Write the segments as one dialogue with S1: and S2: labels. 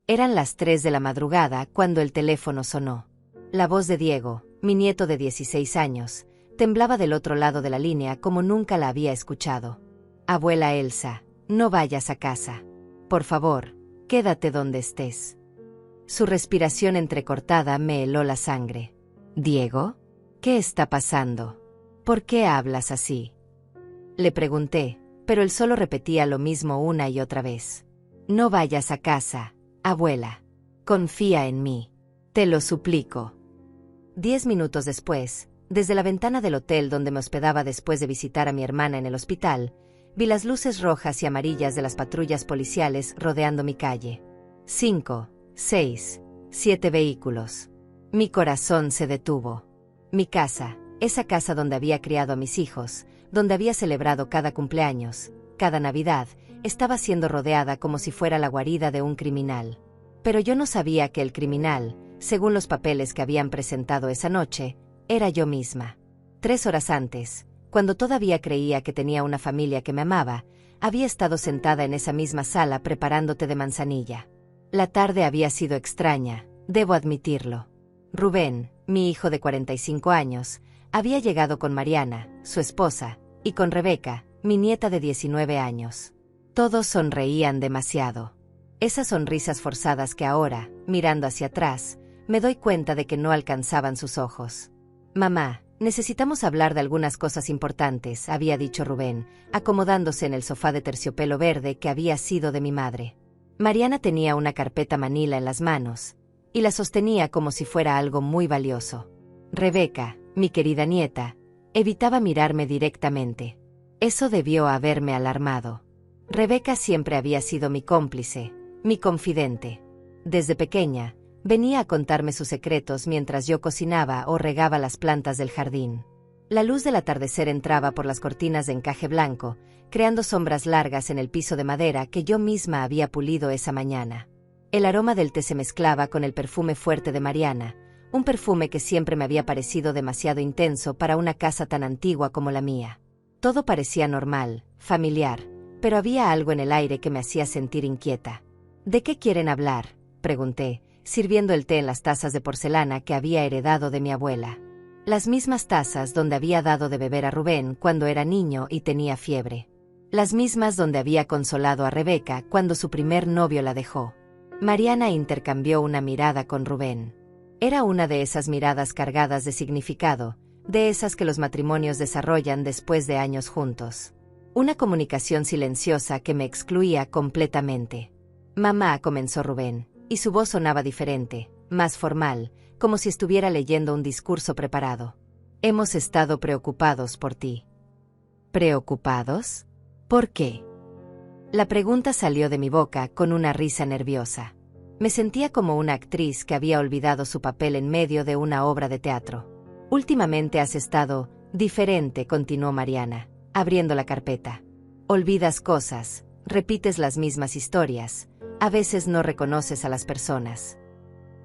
S1: Eran las 3 de la madrugada cuando el teléfono sonó. La voz de Diego, mi nieto de 16 años, temblaba del otro lado de la línea como nunca la había escuchado. Abuela Elsa, no vayas a casa. Por favor, quédate donde estés. Su respiración entrecortada me heló la sangre. ¿Diego? ¿Qué está pasando? ¿Por qué hablas así? Le pregunté, pero él solo repetía lo mismo una y otra vez. No vayas a casa, abuela. Confía en mí. Te lo suplico. 10 minutos después, desde la ventana del hotel donde me hospedaba después de visitar a mi hermana en el hospital, vi las luces rojas y amarillas de las patrullas policiales rodeando mi calle. 5, 6, 7 vehículos. Mi corazón se detuvo. Mi casa, esa casa donde había criado a mis hijos, donde había celebrado cada cumpleaños, cada Navidad, estaba siendo rodeada como si fuera la guarida de un criminal. Pero yo no sabía que el criminal, según los papeles que habían presentado esa noche, era yo misma. 3 horas antes, cuando todavía creía que tenía una familia que me amaba, había estado sentada en esa misma sala preparando té de manzanilla. La tarde había sido extraña, debo admitirlo. Rubén, mi hijo de 45 años, había llegado con Mariana, su esposa, y con Rebeca, mi nieta de 19 años. Todos sonreían demasiado. Esas sonrisas forzadas que ahora, mirando hacia atrás, me doy cuenta de que no alcanzaban sus ojos. Mamá, necesitamos hablar de algunas cosas importantes, había dicho Rubén, acomodándose en el sofá de terciopelo verde que había sido de mi madre. Mariana tenía una carpeta manila en las manos, y la sostenía como si fuera algo muy valioso. Rebeca, mi querida nieta, evitaba mirarme directamente. Eso debió haberme alarmado. Rebeca siempre había sido mi cómplice, mi confidente. Desde pequeña, venía a contarme sus secretos mientras yo cocinaba o regaba las plantas del jardín. La luz del atardecer entraba por las cortinas de encaje blanco, creando sombras largas en el piso de madera que yo misma había pulido esa mañana. El aroma del té se mezclaba con el perfume fuerte de Mariana, un perfume que siempre me había parecido demasiado intenso para una casa tan antigua como la mía. Todo parecía normal, familiar, pero había algo en el aire que me hacía sentir inquieta. ¿De qué quieren hablar?, pregunté, sirviendo el té en las tazas de porcelana que había heredado de mi abuela. Las mismas tazas donde había dado de beber a Rubén cuando era niño y tenía fiebre. Las mismas donde había consolado a Rebeca cuando su primer novio la dejó. Mariana intercambió una mirada con Rubén. Era una de esas miradas cargadas de significado, de esas que los matrimonios desarrollan después de años juntos. Una comunicación silenciosa que me excluía completamente. Mamá, comenzó Rubén, y su voz sonaba diferente, más formal, como si estuviera leyendo un discurso preparado. Hemos estado preocupados por ti. ¿Preocupados? ¿Por qué? La pregunta salió de mi boca con una risa nerviosa. Me sentía como una actriz que había olvidado su papel en medio de una obra de teatro. Últimamente has estado diferente, continuó Mariana, abriendo la carpeta. Olvidas cosas, repites las mismas historias, a veces no reconoces a las personas.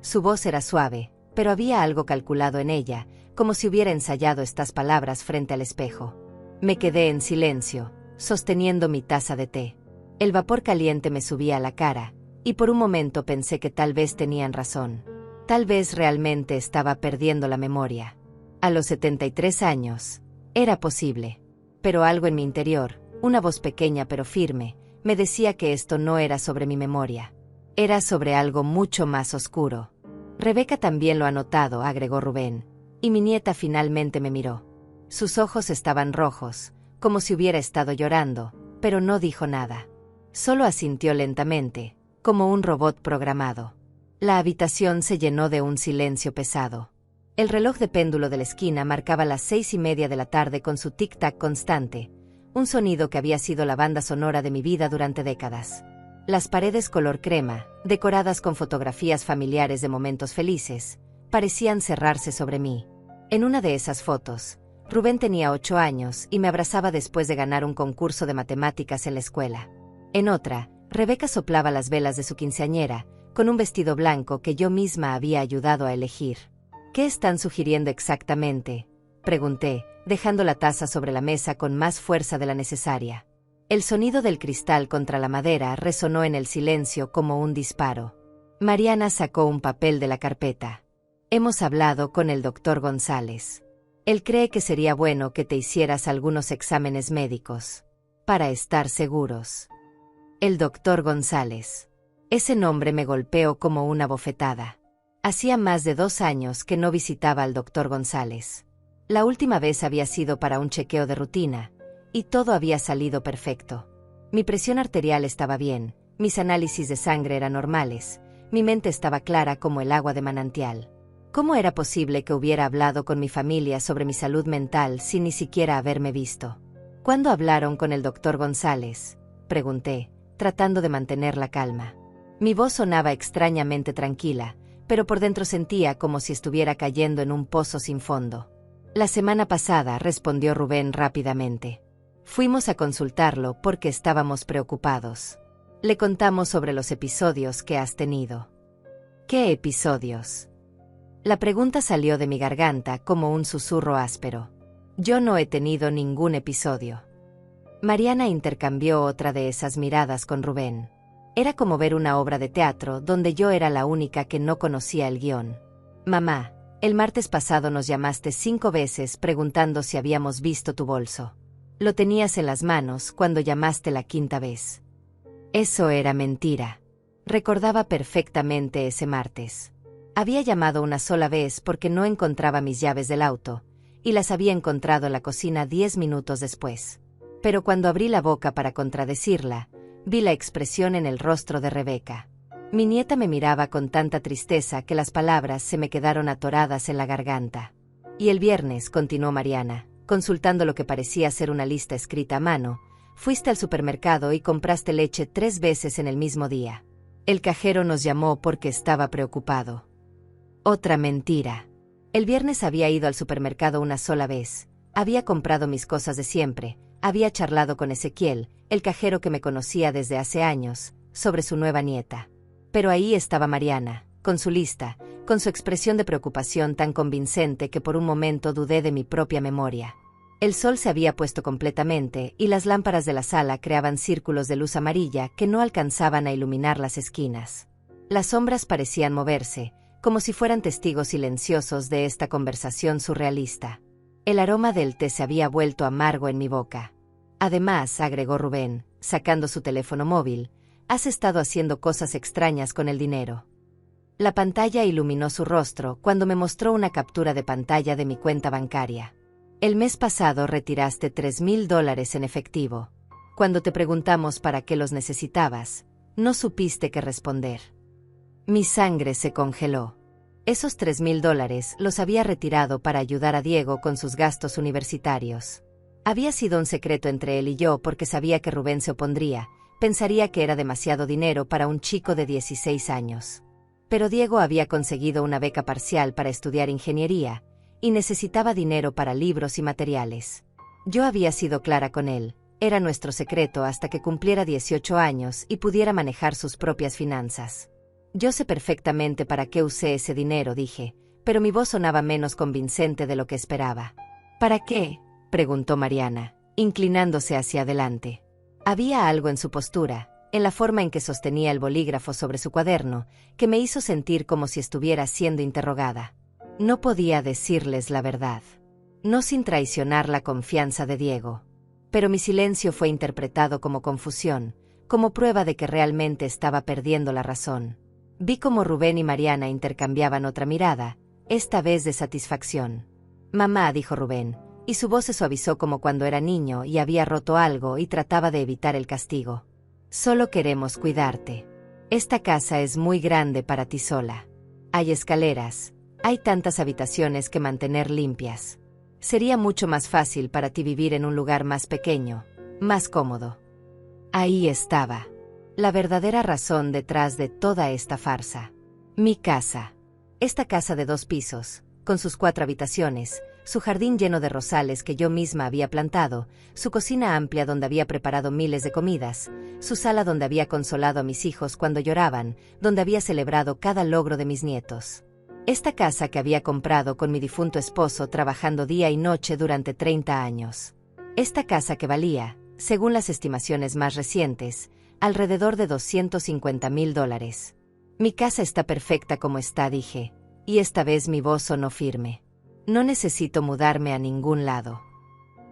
S1: Su voz era suave, pero había algo calculado en ella, como si hubiera ensayado estas palabras frente al espejo. Me quedé en silencio, sosteniendo mi taza de té. El vapor caliente me subía a la cara, y por un momento pensé que tal vez tenían razón. Tal vez realmente estaba perdiendo la memoria. A los 73 años, era posible. Pero algo en mi interior, una voz pequeña pero firme, me decía que esto no era sobre mi memoria. Era sobre algo mucho más oscuro. Rebeca también lo ha notado, agregó Rubén, y mi nieta finalmente me miró. Sus ojos estaban rojos, como si hubiera estado llorando, pero no dijo nada. Solo asintió lentamente, como un robot programado. La habitación se llenó de un silencio pesado. El reloj de péndulo de la esquina marcaba las 6:30 de la tarde con su tic-tac constante, un sonido que había sido la banda sonora de mi vida durante décadas. Las paredes color crema, decoradas con fotografías familiares de momentos felices, parecían cerrarse sobre mí. En una de esas fotos, Rubén tenía 8 años y me abrazaba después de ganar un concurso de matemáticas en la escuela. En otra, Rebeca soplaba las velas de su quinceañera, con un vestido blanco que yo misma había ayudado a elegir. ¿Qué están sugiriendo exactamente?, pregunté, dejando la taza sobre la mesa con más fuerza de la necesaria. El sonido del cristal contra la madera resonó en el silencio como un disparo. Mariana sacó un papel de la carpeta. Hemos hablado con el doctor González. Él cree que sería bueno que te hicieras algunos exámenes médicos, para estar seguros. El doctor González. Ese nombre me golpeó como una bofetada. Hacía más de 2 años que no visitaba al doctor González. La última vez había sido para un chequeo de rutina, y todo había salido perfecto. Mi presión arterial estaba bien, mis análisis de sangre eran normales, mi mente estaba clara como el agua de manantial. ¿Cómo era posible que hubiera hablado con mi familia sobre mi salud mental sin ni siquiera haberme visto? ¿Cuándo hablaron con el doctor González?, pregunté, tratando de mantener la calma. Mi voz sonaba extrañamente tranquila, pero por dentro sentía como si estuviera cayendo en un pozo sin fondo. La semana pasada, respondió Rubén rápidamente. Fuimos a consultarlo porque estábamos preocupados. Le contamos sobre los episodios que has tenido. ¿Qué episodios? La pregunta salió de mi garganta como un susurro áspero. Yo no he tenido ningún episodio. Mariana intercambió otra de esas miradas con Rubén. Era como ver una obra de teatro donde yo era la única que no conocía el guión. Mamá, el martes pasado nos llamaste 5 veces preguntando si habíamos visto tu bolso. Lo tenías en las manos cuando llamaste la 5ª vez. Eso era mentira. Recordaba perfectamente ese martes. Había llamado una sola vez porque no encontraba mis llaves del auto, y las había encontrado en la cocina 10 minutos después. Pero cuando abrí la boca para contradecirla, vi la expresión en el rostro de Rebeca. Mi nieta me miraba con tanta tristeza que las palabras se me quedaron atoradas en la garganta. Y el viernes, continuó Mariana, consultando lo que parecía ser una lista escrita a mano, fuiste al supermercado y compraste leche 3 veces en el mismo día. El cajero nos llamó porque estaba preocupado. Otra mentira. El viernes había ido al supermercado una sola vez, había comprado mis cosas de siempre, había charlado con Ezequiel, el cajero que me conocía desde hace años, sobre su nueva nieta. Pero ahí estaba Mariana, con su lista, con su expresión de preocupación tan convincente que por un momento dudé de mi propia memoria. El sol se había puesto completamente y las lámparas de la sala creaban círculos de luz amarilla que no alcanzaban a iluminar las esquinas. Las sombras parecían moverse, como si fueran testigos silenciosos de esta conversación surrealista. El aroma del té se había vuelto amargo en mi boca. Además, agregó Rubén, sacando su teléfono móvil, has estado haciendo cosas extrañas con el dinero. La pantalla iluminó su rostro cuando me mostró una captura de pantalla de mi cuenta bancaria. El mes pasado retiraste $3,000 en efectivo. Cuando te preguntamos para qué los necesitabas, no supiste qué responder. Mi sangre se congeló. Esos $3,000 los había retirado para ayudar a Diego con sus gastos universitarios. Había sido un secreto entre él y yo porque sabía que Rubén se opondría, pensaría que era demasiado dinero para un chico de 16 años. Pero Diego había conseguido una beca parcial para estudiar ingeniería, y necesitaba dinero para libros y materiales. Yo había sido clara con él, era nuestro secreto hasta que cumpliera 18 años y pudiera manejar sus propias finanzas. Yo sé perfectamente para qué usé ese dinero, dije, pero mi voz sonaba menos convincente de lo que esperaba. ¿Para qué?, preguntó Mariana, inclinándose hacia adelante. Había algo en su postura, en la forma en que sostenía el bolígrafo sobre su cuaderno, que me hizo sentir como si estuviera siendo interrogada. No podía decirles la verdad, no sin traicionar la confianza de Diego. Pero mi silencio fue interpretado como confusión, como prueba de que realmente estaba perdiendo la razón. Vi cómo Rubén y Mariana intercambiaban otra mirada, esta vez de satisfacción. Mamá, dijo Rubén, y su voz se suavizó como cuando era niño y había roto algo y trataba de evitar el castigo. Solo queremos cuidarte. Esta casa es muy grande para ti sola. Hay escaleras, hay tantas habitaciones que mantener limpias. Sería mucho más fácil para ti vivir en un lugar más pequeño, más cómodo. Ahí estaba la verdadera razón detrás de toda esta farsa. Mi casa. Esta casa de 2 pisos, con sus 4 habitaciones, su jardín lleno de rosales que yo misma había plantado, su cocina amplia donde había preparado miles de comidas, su sala donde había consolado a mis hijos cuando lloraban, donde había celebrado cada logro de mis nietos. Esta casa que había comprado con mi difunto esposo trabajando día y noche durante 30 años. Esta casa que valía, según las estimaciones más recientes, alrededor de $250,000. Mi casa está perfecta como está, dije, y esta vez mi voz sonó firme. No necesito mudarme a ningún lado.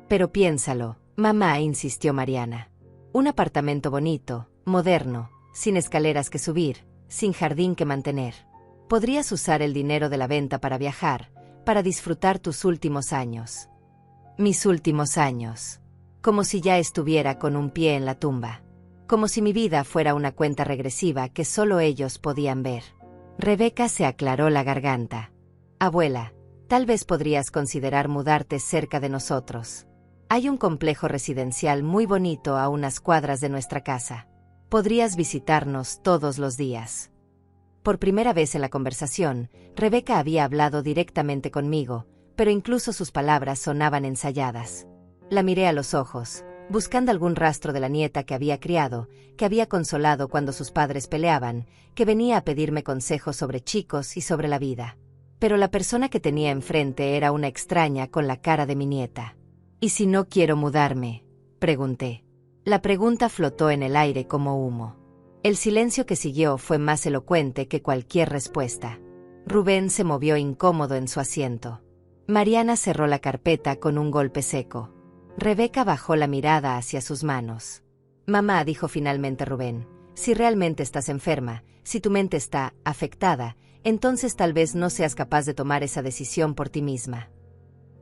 S1: Pero piénsalo, mamá, insistió Mariana. Un apartamento bonito, moderno, sin escaleras que subir, sin jardín que mantener. Podrías usar el dinero de la venta para viajar, para disfrutar tus últimos años. Mis últimos años. Como si ya estuviera con un pie en la tumba. Como si mi vida fuera una cuenta regresiva que solo ellos podían ver. Rebeca se aclaró la garganta. Abuela, tal vez podrías considerar mudarte cerca de nosotros. Hay un complejo residencial muy bonito a unas cuadras de nuestra casa. Podrías visitarnos todos los días. Por primera vez en la conversación, Rebeca había hablado directamente conmigo, pero incluso sus palabras sonaban ensayadas. La miré a los ojos, buscando algún rastro de la nieta que había criado, que había consolado cuando sus padres peleaban, que venía a pedirme consejos sobre chicos y sobre la vida. Pero la persona que tenía enfrente era una extraña con la cara de mi nieta. ¿Y si no quiero mudarme?, pregunté. La pregunta flotó en el aire como humo. El silencio que siguió fue más elocuente que cualquier respuesta. Rubén se movió incómodo en su asiento. Mariana cerró la carpeta con un golpe seco. Rebeca bajó la mirada hacia sus manos. Mamá, dijo finalmente Rubén, si realmente estás enferma, si tu mente está afectada, entonces tal vez no seas capaz de tomar esa decisión por ti misma.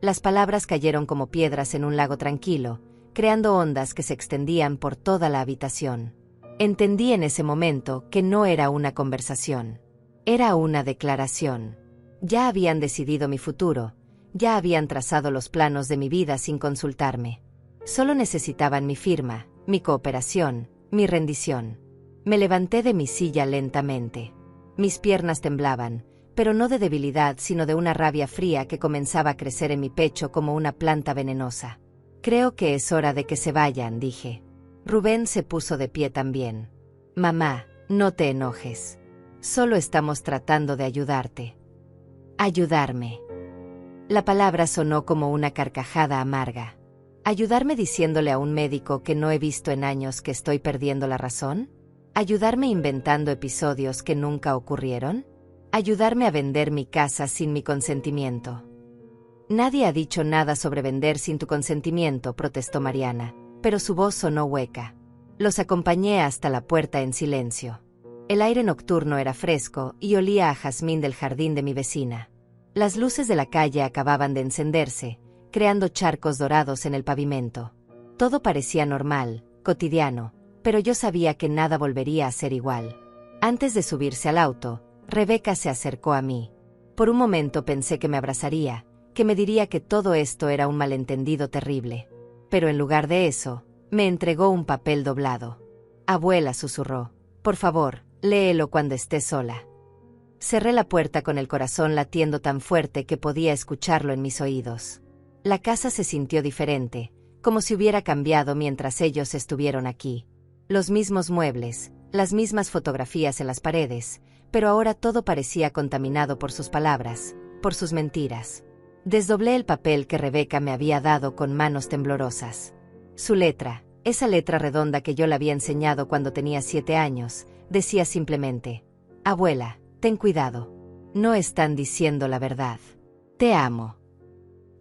S1: Las palabras cayeron como piedras en un lago tranquilo, creando ondas que se extendían por toda la habitación. Entendí en ese momento que no era una conversación. Era una declaración. Ya habían decidido mi futuro, ya habían trazado los planos de mi vida sin consultarme. Solo necesitaban mi firma, mi cooperación, mi rendición. Me levanté de mi silla lentamente. Mis piernas temblaban, pero no de debilidad sino de una rabia fría que comenzaba a crecer en mi pecho como una planta venenosa. Creo que es hora de que se vayan, dije. Rubén se puso de pie también. Mamá, no te enojes. Solo estamos tratando de ayudarte. Ayudarme. La palabra sonó como una carcajada amarga. ¿Ayudarme diciéndole a un médico que no he visto en años que estoy perdiendo la razón? ¿Ayudarme inventando episodios que nunca ocurrieron? ¿Ayudarme a vender mi casa sin mi consentimiento? Nadie ha dicho nada sobre vender sin tu consentimiento, protestó Mariana, pero su voz sonó hueca. Los acompañé hasta la puerta en silencio. El aire nocturno era fresco y olía a jazmín del jardín de mi vecina. Las luces de la calle acababan de encenderse, creando charcos dorados en el pavimento. Todo parecía normal, cotidiano, pero yo sabía que nada volvería a ser igual. Antes de subirse al auto, Rebeca se acercó a mí. Por un momento pensé que me abrazaría, que me diría que todo esto era un malentendido terrible. Pero en lugar de eso, me entregó un papel doblado. Abuela, susurró, por favor, léelo cuando estés sola. Cerré la puerta con el corazón latiendo tan fuerte que podía escucharlo en mis oídos. La casa se sintió diferente, como si hubiera cambiado mientras ellos estuvieron aquí. Los mismos muebles, las mismas fotografías en las paredes, pero ahora todo parecía contaminado por sus palabras, por sus mentiras. Desdoblé el papel que Rebeca me había dado con manos temblorosas. Su letra, esa letra redonda que yo le había enseñado cuando tenía 7 años, decía simplemente: Abuela, ten cuidado. No están diciendo la verdad. Te amo.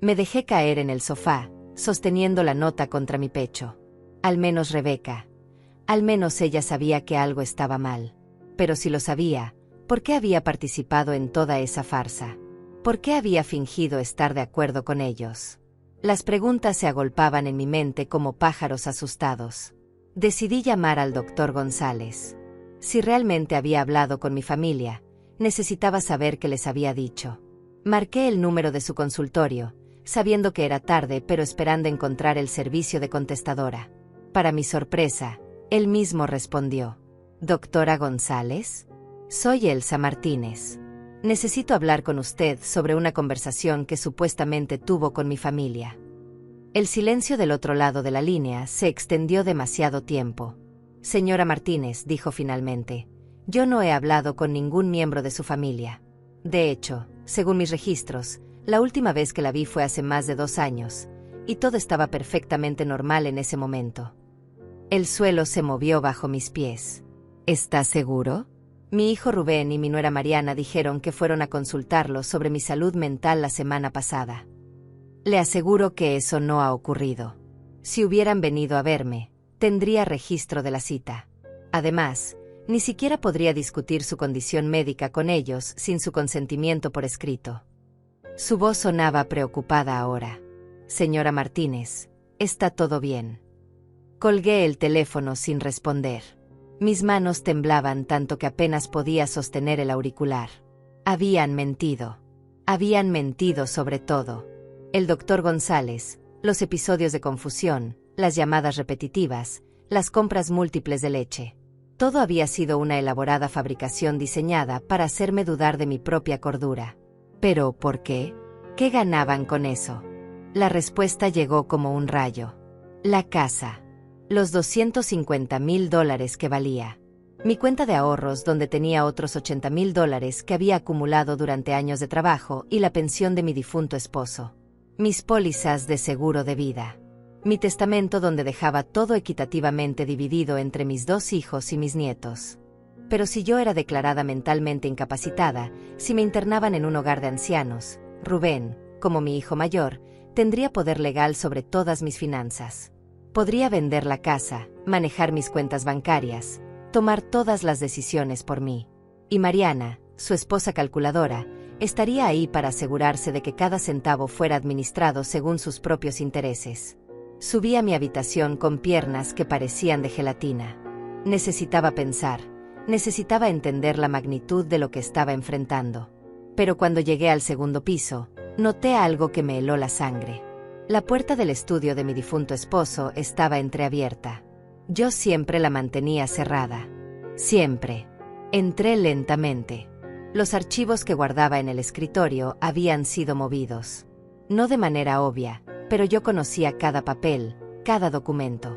S1: Me dejé caer en el sofá, sosteniendo la nota contra mi pecho. Al menos Rebeca. Al menos ella sabía que algo estaba mal. Pero si lo sabía, ¿por qué había participado en toda esa farsa? ¿Por qué había fingido estar de acuerdo con ellos? Las preguntas se agolpaban en mi mente como pájaros asustados. Decidí llamar al doctor González. Si realmente había hablado con mi familia, necesitaba saber qué les había dicho. Marqué el número de su consultorio, sabiendo que era tarde pero esperando encontrar el servicio de contestadora. Para mi sorpresa, él mismo respondió. ¿Doctora González? Soy Elsa Martínez. Necesito hablar con usted sobre una conversación que supuestamente tuvo con mi familia. El silencio del otro lado de la línea se extendió demasiado tiempo. Señora Martínez, dijo finalmente, yo no he hablado con ningún miembro de su familia. De hecho, según mis registros, la última vez que la vi fue hace más de 2 años, y todo estaba perfectamente normal en ese momento. El suelo se movió bajo mis pies. ¿Está seguro? Mi hijo Rubén y mi nuera Mariana dijeron que fueron a consultarlo sobre mi salud mental la semana pasada. Le aseguro que eso no ha ocurrido. Si hubieran venido a verme, tendría registro de la cita. Además, ni siquiera podría discutir su condición médica con ellos sin su consentimiento por escrito. Su voz sonaba preocupada ahora. Señora Martínez, ¿está todo bien? Colgué el teléfono sin responder. Mis manos temblaban tanto que apenas podía sostener el auricular. Habían mentido. Habían mentido sobre todo. El doctor González, los episodios de confusión, las llamadas repetitivas, las compras múltiples de leche. Todo había sido una elaborada fabricación diseñada para hacerme dudar de mi propia cordura. ¿Pero por qué? ¿Qué ganaban con eso? La respuesta llegó como un rayo. La casa. Los $250,000 que valía. Mi cuenta de ahorros donde tenía otros $80,000 que había acumulado durante años de trabajo y la pensión de mi difunto esposo. Mis pólizas de seguro de vida. Mi testamento donde dejaba todo equitativamente dividido entre mis 2 hijos y mis nietos. Pero si yo era declarada mentalmente incapacitada, si me internaban en un hogar de ancianos, Rubén, como mi hijo mayor, tendría poder legal sobre todas mis finanzas. Podría vender la casa, manejar mis cuentas bancarias, tomar todas las decisiones por mí. Y Mariana, su esposa calculadora, estaría ahí para asegurarse de que cada centavo fuera administrado según sus propios intereses. Subí a mi habitación con piernas que parecían de gelatina. Necesitaba pensar, necesitaba entender la magnitud de lo que estaba enfrentando. Pero cuando llegué al segundo piso, noté algo que me heló la sangre. La puerta del estudio de mi difunto esposo estaba entreabierta. Yo siempre la mantenía cerrada. Siempre. Entré lentamente. Los archivos que guardaba en el escritorio habían sido movidos. No de manera obvia, pero yo conocía cada papel, cada documento.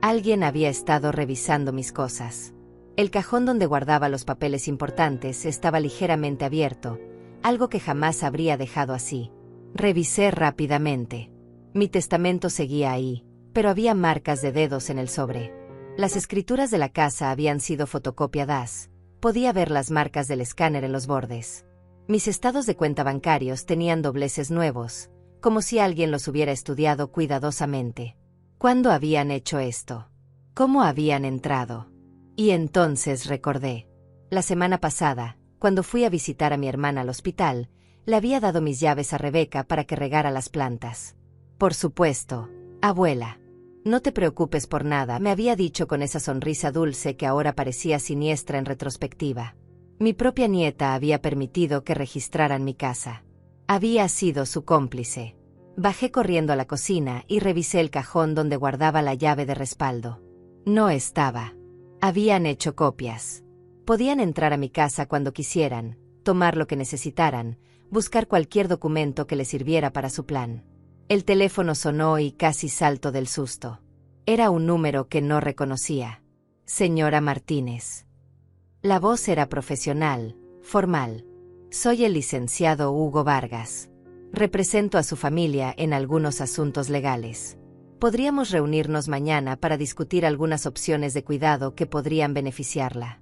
S1: Alguien había estado revisando mis cosas. El cajón donde guardaba los papeles importantes estaba ligeramente abierto, algo que jamás habría dejado así. Revisé rápidamente. Mi testamento seguía ahí, pero había marcas de dedos en el sobre. Las escrituras de la casa habían sido fotocopiadas. Podía ver las marcas del escáner en los bordes. Mis estados de cuenta bancarios tenían dobleces nuevos, como si alguien los hubiera estudiado cuidadosamente. ¿Cuándo habían hecho esto? ¿Cómo habían entrado? Y entonces recordé. La semana pasada, cuando fui a visitar a mi hermana al hospital, le había dado mis llaves a Rebeca para que regara las plantas. Por supuesto, abuela. No te preocupes por nada, me había dicho con esa sonrisa dulce que ahora parecía siniestra en retrospectiva. Mi propia nieta había permitido que registraran mi casa. Había sido su cómplice. Bajé corriendo a la cocina y revisé el cajón donde guardaba la llave de respaldo. No estaba. Habían hecho copias. Podían entrar a mi casa cuando quisieran, tomar lo que necesitaran, buscar cualquier documento que les sirviera para su plan. El teléfono sonó y casi salto del susto. Era un número que no reconocía. Señora Martínez. La voz era profesional, formal. Soy el licenciado Hugo Vargas. Represento a su familia en algunos asuntos legales. Podríamos reunirnos mañana para discutir algunas opciones de cuidado que podrían beneficiarla.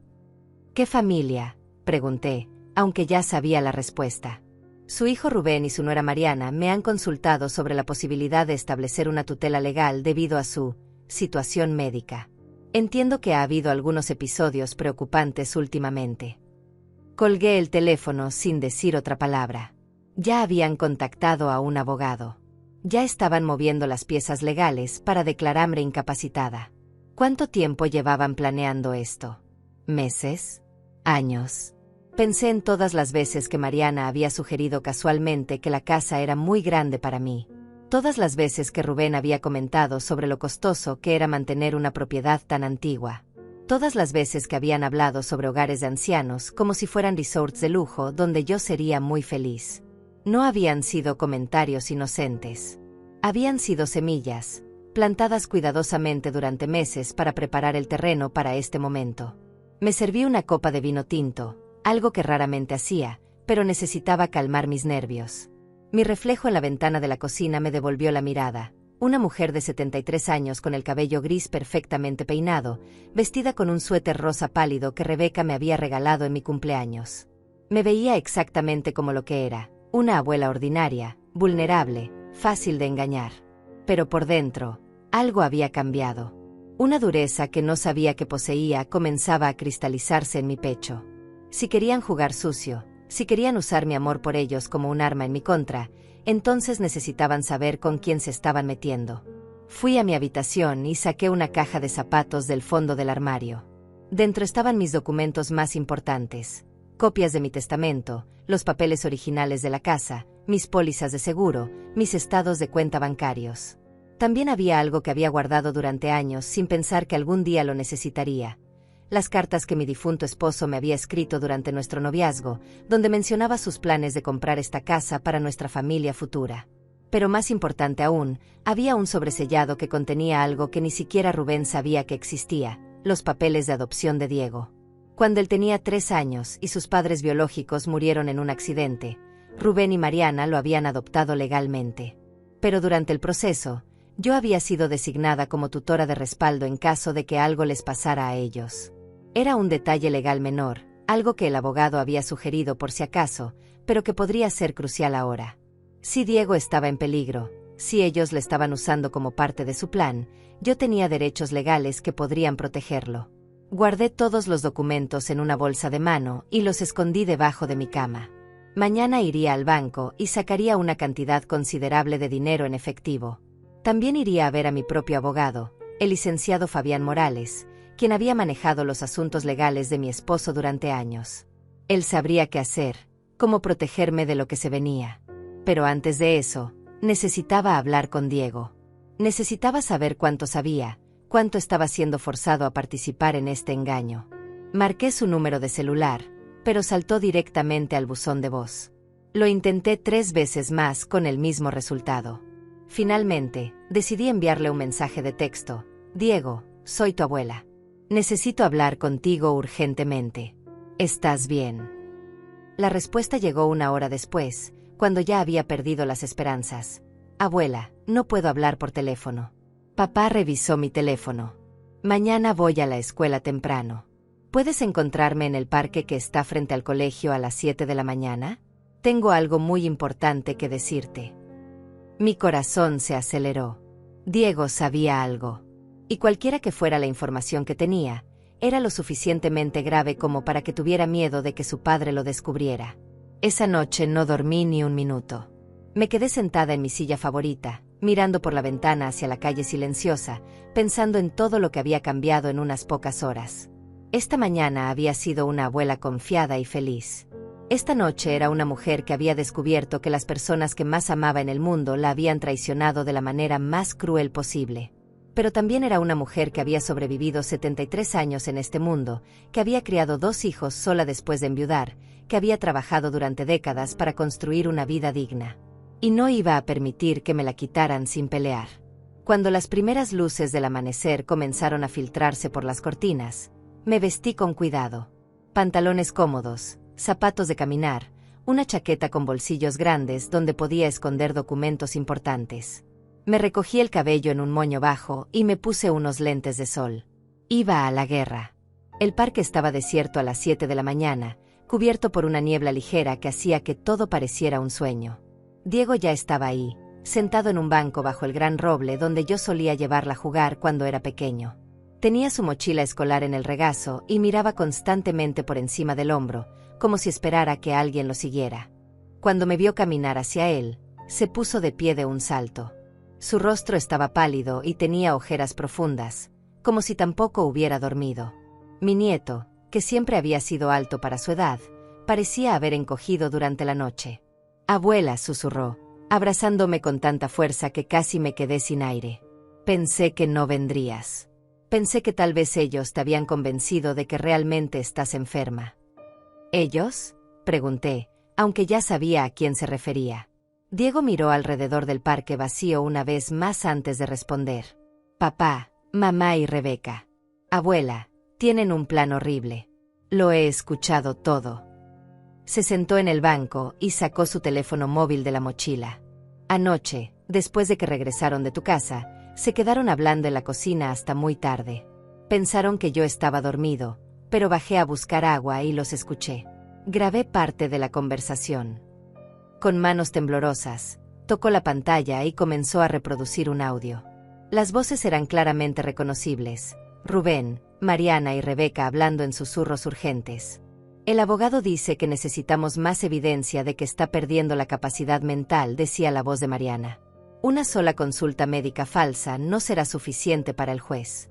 S1: ¿Qué familia?, pregunté, aunque ya sabía la respuesta. Su hijo Rubén y su nuera Mariana me han consultado sobre la posibilidad de establecer una tutela legal debido a su situación médica. Entiendo que ha habido algunos episodios preocupantes últimamente. Colgué el teléfono sin decir otra palabra. Ya habían contactado a un abogado. Ya estaban moviendo las piezas legales para declararme incapacitada. ¿Cuánto tiempo llevaban planeando esto? ¿Meses? ¿Años? Pensé en todas las veces que Mariana había sugerido casualmente que la casa era muy grande para mí. Todas las veces que Rubén había comentado sobre lo costoso que era mantener una propiedad tan antigua. Todas las veces que habían hablado sobre hogares de ancianos como si fueran resorts de lujo donde yo sería muy feliz. No habían sido comentarios inocentes. Habían sido semillas, plantadas cuidadosamente durante meses para preparar el terreno para este momento. Me serví una copa de vino tinto, algo que raramente hacía, pero necesitaba calmar mis nervios. Mi reflejo en la ventana de la cocina me devolvió la mirada, una mujer de 73 años con el cabello gris perfectamente peinado, vestida con un suéter rosa pálido que Rebeca me había regalado en mi cumpleaños. Me veía exactamente como lo que era, una abuela ordinaria, vulnerable, fácil de engañar. Pero por dentro, algo había cambiado. Una dureza que no sabía que poseía comenzaba a cristalizarse en mi pecho. Si querían jugar sucio, si querían usar mi amor por ellos como un arma en mi contra, entonces necesitaban saber con quién se estaban metiendo. Fui a mi habitación y saqué una caja de zapatos del fondo del armario. Dentro estaban mis documentos más importantes, copias de mi testamento, los papeles originales de la casa, mis pólizas de seguro, mis estados de cuenta bancarios. También había algo que había guardado durante años sin pensar que algún día lo necesitaría. Las cartas que mi difunto esposo me había escrito durante nuestro noviazgo, donde mencionaba sus planes de comprar esta casa para nuestra familia futura. Pero más importante aún, había un sobresellado que contenía algo que ni siquiera Rubén sabía que existía, los papeles de adopción de Diego. Cuando él tenía 3 años y sus padres biológicos murieron en un accidente, Rubén y Mariana lo habían adoptado legalmente. Pero durante el proceso, yo había sido designada como tutora de respaldo en caso de que algo les pasara a ellos. Era un detalle legal menor, algo que el abogado había sugerido por si acaso, pero que podría ser crucial ahora. Si Diego estaba en peligro, si ellos le estaban usando como parte de su plan, yo tenía derechos legales que podrían protegerlo. Guardé todos los documentos en una bolsa de mano y los escondí debajo de mi cama. Mañana iría al banco y sacaría una cantidad considerable de dinero en efectivo. También iría a ver a mi propio abogado, el licenciado Fabián Morales, quien había manejado los asuntos legales de mi esposo durante años. Él sabría qué hacer, cómo protegerme de lo que se venía. Pero antes de eso, necesitaba hablar con Diego. Necesitaba saber cuánto sabía, cuánto estaba siendo forzado a participar en este engaño. Marqué su número de celular, pero saltó directamente al buzón de voz. Lo intenté 3 veces más con el mismo resultado. Finalmente, decidí enviarle un mensaje de texto. Diego, soy tu abuela. Necesito hablar contigo urgentemente. ¿Estás bien? La respuesta llegó 1 hora después, cuando ya había perdido las esperanzas. Abuela, no puedo hablar por teléfono. Papá revisó mi teléfono. Mañana voy a la escuela temprano. ¿Puedes encontrarme en el parque que está frente al colegio a las 7 de la mañana? Tengo algo muy importante que decirte. Mi corazón se aceleró. Diego sabía algo. Y cualquiera que fuera la información que tenía, era lo suficientemente grave como para que tuviera miedo de que su padre lo descubriera. Esa noche no dormí ni un minuto. Me quedé sentada en mi silla favorita, mirando por la ventana hacia la calle silenciosa, pensando en todo lo que había cambiado en unas pocas horas. Esta mañana había sido una abuela confiada y feliz. Esta noche era una mujer que había descubierto que las personas que más amaba en el mundo la habían traicionado de la manera más cruel posible. Pero también era una mujer que había sobrevivido 73 años en este mundo, que había criado 2 hijos sola después de enviudar, que había trabajado durante décadas para construir una vida digna. Y no iba a permitir que me la quitaran sin pelear. Cuando las primeras luces del amanecer comenzaron a filtrarse por las cortinas, me vestí con cuidado. Pantalones cómodos, zapatos de caminar, una chaqueta con bolsillos grandes donde podía esconder documentos importantes. Me recogí el cabello en un moño bajo y me puse unos lentes de sol. Iba a la guerra. El parque estaba desierto a las 7 de la mañana, cubierto por una niebla ligera que hacía que todo pareciera un sueño. Diego ya estaba ahí, sentado en un banco bajo el gran roble donde yo solía llevarla a jugar cuando era pequeño. Tenía su mochila escolar en el regazo y miraba constantemente por encima del hombro, como si esperara que alguien lo siguiera. Cuando me vio caminar hacia él, se puso de pie de un salto. Su rostro estaba pálido y tenía ojeras profundas, como si tampoco hubiera dormido. Mi nieto, que siempre había sido alto para su edad, parecía haber encogido durante la noche. «Abuela», susurró, abrazándome con tanta fuerza que casi me quedé sin aire. «Pensé que no vendrías. Pensé que tal vez ellos te habían convencido de que realmente estás enferma». «¿Ellos?», pregunté, aunque ya sabía a quién se refería. Diego miró alrededor del parque vacío una vez más antes de responder. «Papá, mamá y Rebeca. Abuela, tienen un plan horrible. Lo he escuchado todo». Se sentó en el banco y sacó su teléfono móvil de la mochila. «Anoche, Después de que regresaron de tu casa, se quedaron hablando en la cocina hasta muy tarde. Pensaron que yo estaba dormido, pero bajé a buscar agua y los escuché. Grabé parte de la conversación. Con manos temblorosas, tocó la pantalla y comenzó a reproducir un audio. Las voces eran claramente reconocibles: Rubén, Mariana y Rebeca hablando en susurros urgentes. El abogado dice que necesitamos más evidencia de que está perdiendo la capacidad mental, decía la voz de Mariana. Una sola consulta médica falsa no será suficiente para el juez.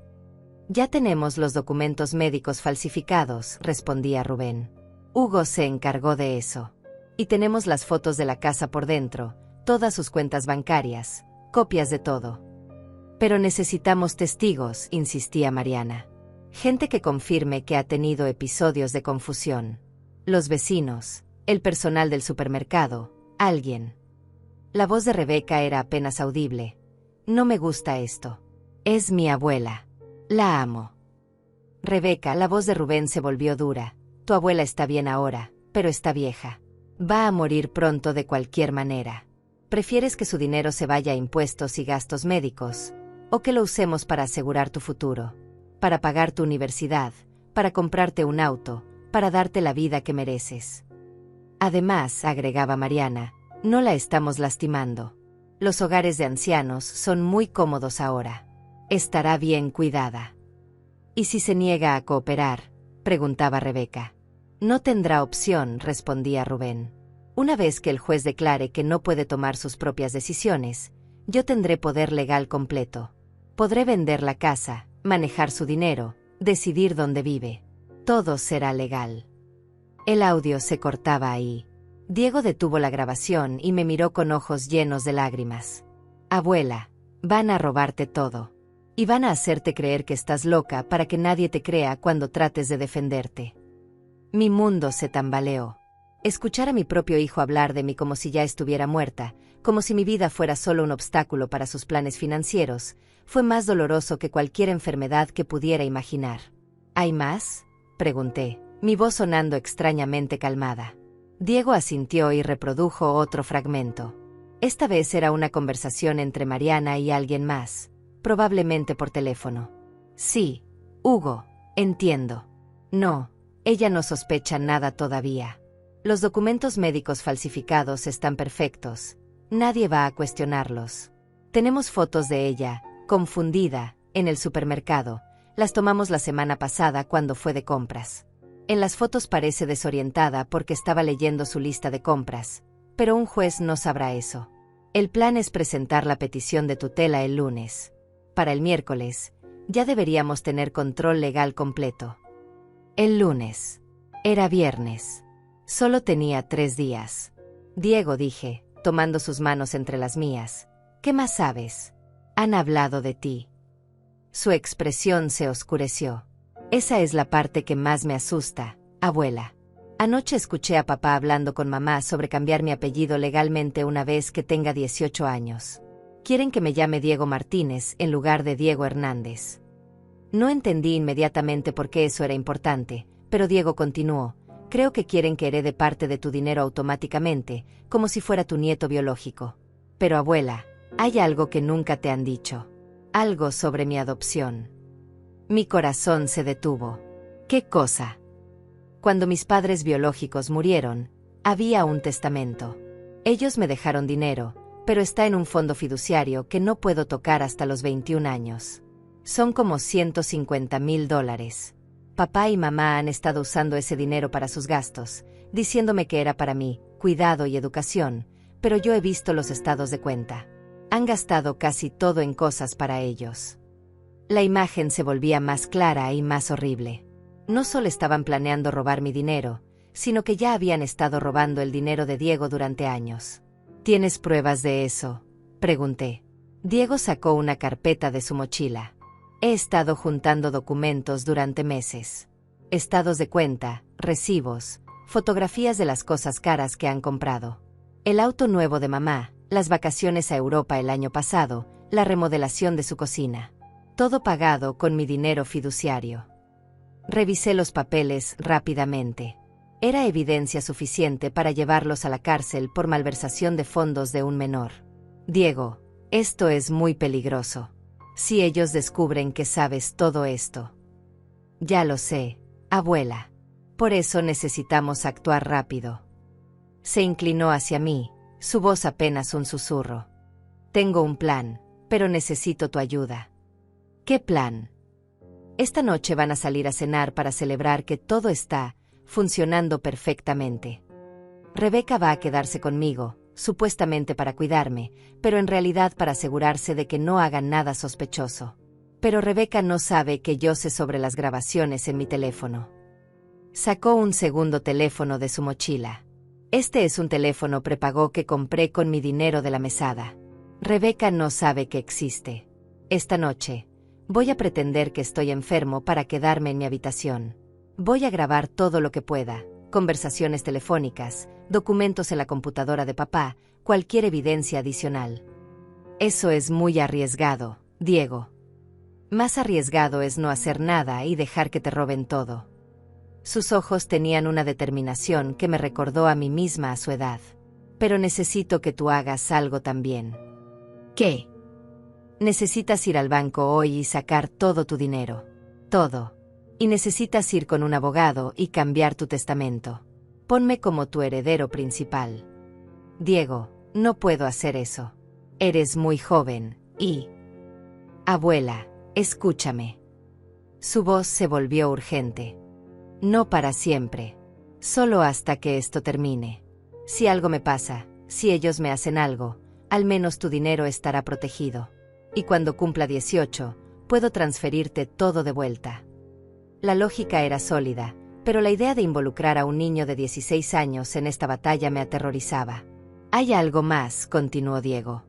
S1: Ya tenemos los documentos médicos falsificados, respondía Rubén. Hugo se encargó de eso. Y tenemos las fotos de la casa por dentro, todas sus cuentas bancarias, copias de todo. Pero necesitamos testigos, insistía Mariana. Gente que confirme que ha tenido episodios de confusión. Los vecinos, el personal del supermercado, alguien. La voz de Rebeca era apenas audible. No me gusta esto. Es mi abuela. La amo. Rebeca, la voz de Rubén se volvió dura. Tu abuela está bien ahora, pero está vieja. Va a morir pronto de cualquier manera. ¿Prefieres que su dinero se vaya a impuestos y gastos médicos? ¿O que lo usemos para asegurar tu futuro? Para pagar tu universidad, para comprarte un auto, para darte la vida que mereces. Además, agregaba Mariana, no la estamos lastimando. Los hogares de ancianos son muy cómodos ahora. Estará bien cuidada. ¿Y si se niega a cooperar?, preguntaba Rebeca. No tendrá opción, respondía Rubén. Una vez que el juez declare que no puede tomar sus propias decisiones, yo tendré poder legal completo. Podré vender la casa, manejar su dinero, decidir dónde vive. Todo será legal. El audio se cortaba ahí. Diego detuvo la grabación y me miró con ojos llenos de lágrimas. Abuela, van a robarte todo. Y van a hacerte creer que estás loca para que nadie te crea cuando trates de defenderte. Mi mundo se tambaleó. Escuchar a mi propio hijo hablar de mí como si ya estuviera muerta, como si mi vida fuera solo un obstáculo para sus planes financieros, fue más doloroso que cualquier enfermedad que pudiera imaginar. ¿Hay más?, pregunté, mi voz sonando extrañamente calmada. Diego asintió y reprodujo otro fragmento. Esta vez era una conversación entre Mariana y alguien más, probablemente por teléfono. Sí, Hugo, entiendo. No, ella no sospecha nada todavía. Los documentos médicos falsificados están perfectos. Nadie va a cuestionarlos. Tenemos fotos de ella, confundida, en el supermercado. Las tomamos la semana pasada cuando fue de compras. En las fotos parece desorientada porque estaba leyendo su lista de compras, pero un juez no sabrá eso. El plan es presentar la petición de tutela el lunes. Para el miércoles, ya deberíamos tener control legal completo. El lunes. Era viernes. Solo tenía 3 días. Diego, dije, tomando sus manos entre las mías. ¿Qué más sabes? Han hablado de ti. Su expresión se oscureció. Esa es la parte que más me asusta, abuela. Anoche escuché a papá hablando con mamá sobre cambiar mi apellido legalmente una vez que tenga 18 años. Quieren que me llame Diego Martínez en lugar de Diego Hernández. No entendí inmediatamente por qué eso era importante, pero Diego continuó. Creo que quieren que herede parte de tu dinero automáticamente, como si fuera tu nieto biológico. Pero abuela, hay algo que nunca te han dicho. Algo sobre mi adopción. Mi corazón se detuvo. ¿Qué cosa? Cuando mis padres biológicos murieron, había un testamento. Ellos me dejaron dinero, pero está en un fondo fiduciario que no puedo tocar hasta los 21 años. Son como $150,000. Papá y mamá han estado usando ese dinero para sus gastos, diciéndome que era para mí, cuidado y educación, pero yo he visto los estados de cuenta. Han gastado casi todo en cosas para ellos. La imagen se volvía más clara y más horrible. No solo estaban planeando robar mi dinero, sino que ya habían estado robando el dinero de Diego durante años. ¿Tienes pruebas de eso?, pregunté. Diego sacó una carpeta de su mochila. He estado juntando documentos durante meses. Estados de cuenta, recibos, fotografías de las cosas caras que han comprado. El auto nuevo de mamá, las vacaciones a Europa el año pasado, la remodelación de su cocina. Todo pagado con mi dinero fiduciario. Revisé los papeles rápidamente. Era evidencia suficiente para llevarlos a la cárcel por malversación de fondos de un menor. Diego, Esto es muy peligroso. Si ellos descubren que sabes todo esto. Ya lo sé, abuela. Por eso necesitamos actuar rápido. Se inclinó hacia mí, su voz apenas un susurro. Tengo un plan, pero necesito tu ayuda. ¿Qué plan? Esta noche van a salir a cenar para celebrar que todo está funcionando perfectamente. Rebeca va a quedarse conmigo, supuestamente para cuidarme, pero en realidad para asegurarse de que no hagan nada sospechoso. Pero Rebeca no sabe que yo sé sobre las grabaciones en mi teléfono. Sacó un segundo teléfono de su mochila. Este es un teléfono prepago que compré con mi dinero de la mesada. Rebeca no sabe que existe. Esta noche, voy a pretender que estoy enfermo para quedarme en mi habitación. Voy a grabar todo lo que pueda, conversaciones telefónicas, documentos en la computadora de papá, cualquier evidencia adicional. Eso es muy arriesgado, Diego. Más arriesgado es no hacer nada y dejar que te roben todo. Sus ojos tenían una determinación que me recordó a mí misma a su edad. Pero necesito que tú hagas algo también. ¿Qué? Necesitas ir al banco hoy y sacar todo tu dinero. Todo. Y necesitas ir con un abogado y cambiar tu testamento. Ponme como tu heredero principal. Diego, no puedo hacer eso. Eres muy joven, y... Abuela, escúchame. Su voz se volvió urgente. No para siempre. Solo hasta que esto termine. Si algo me pasa, si ellos me hacen algo, al menos tu dinero estará protegido. Y cuando cumpla 18, puedo transferirte todo de vuelta. La lógica era sólida, pero la idea de involucrar a un niño de 16 años en esta batalla me aterrorizaba. Hay algo más, continuó Diego.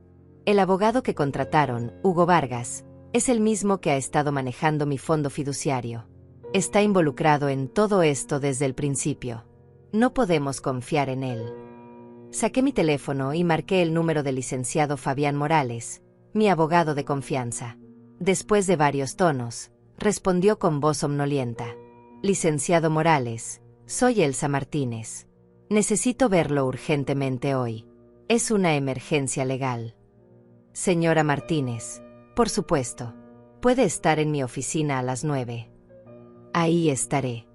S1: El abogado que contrataron, Hugo Vargas, es el mismo que ha estado manejando mi fondo fiduciario. Está involucrado en todo esto desde el principio. No podemos confiar en él. Saqué mi teléfono y marqué el número del licenciado Fabián Morales, mi abogado de confianza. Después de varios tonos, respondió con voz somnolienta. Licenciado Morales, soy Elsa Martínez. Necesito verlo urgentemente hoy. Es una emergencia legal. Señora Martínez, por supuesto. Puede estar en mi oficina a las 9. Ahí estaré.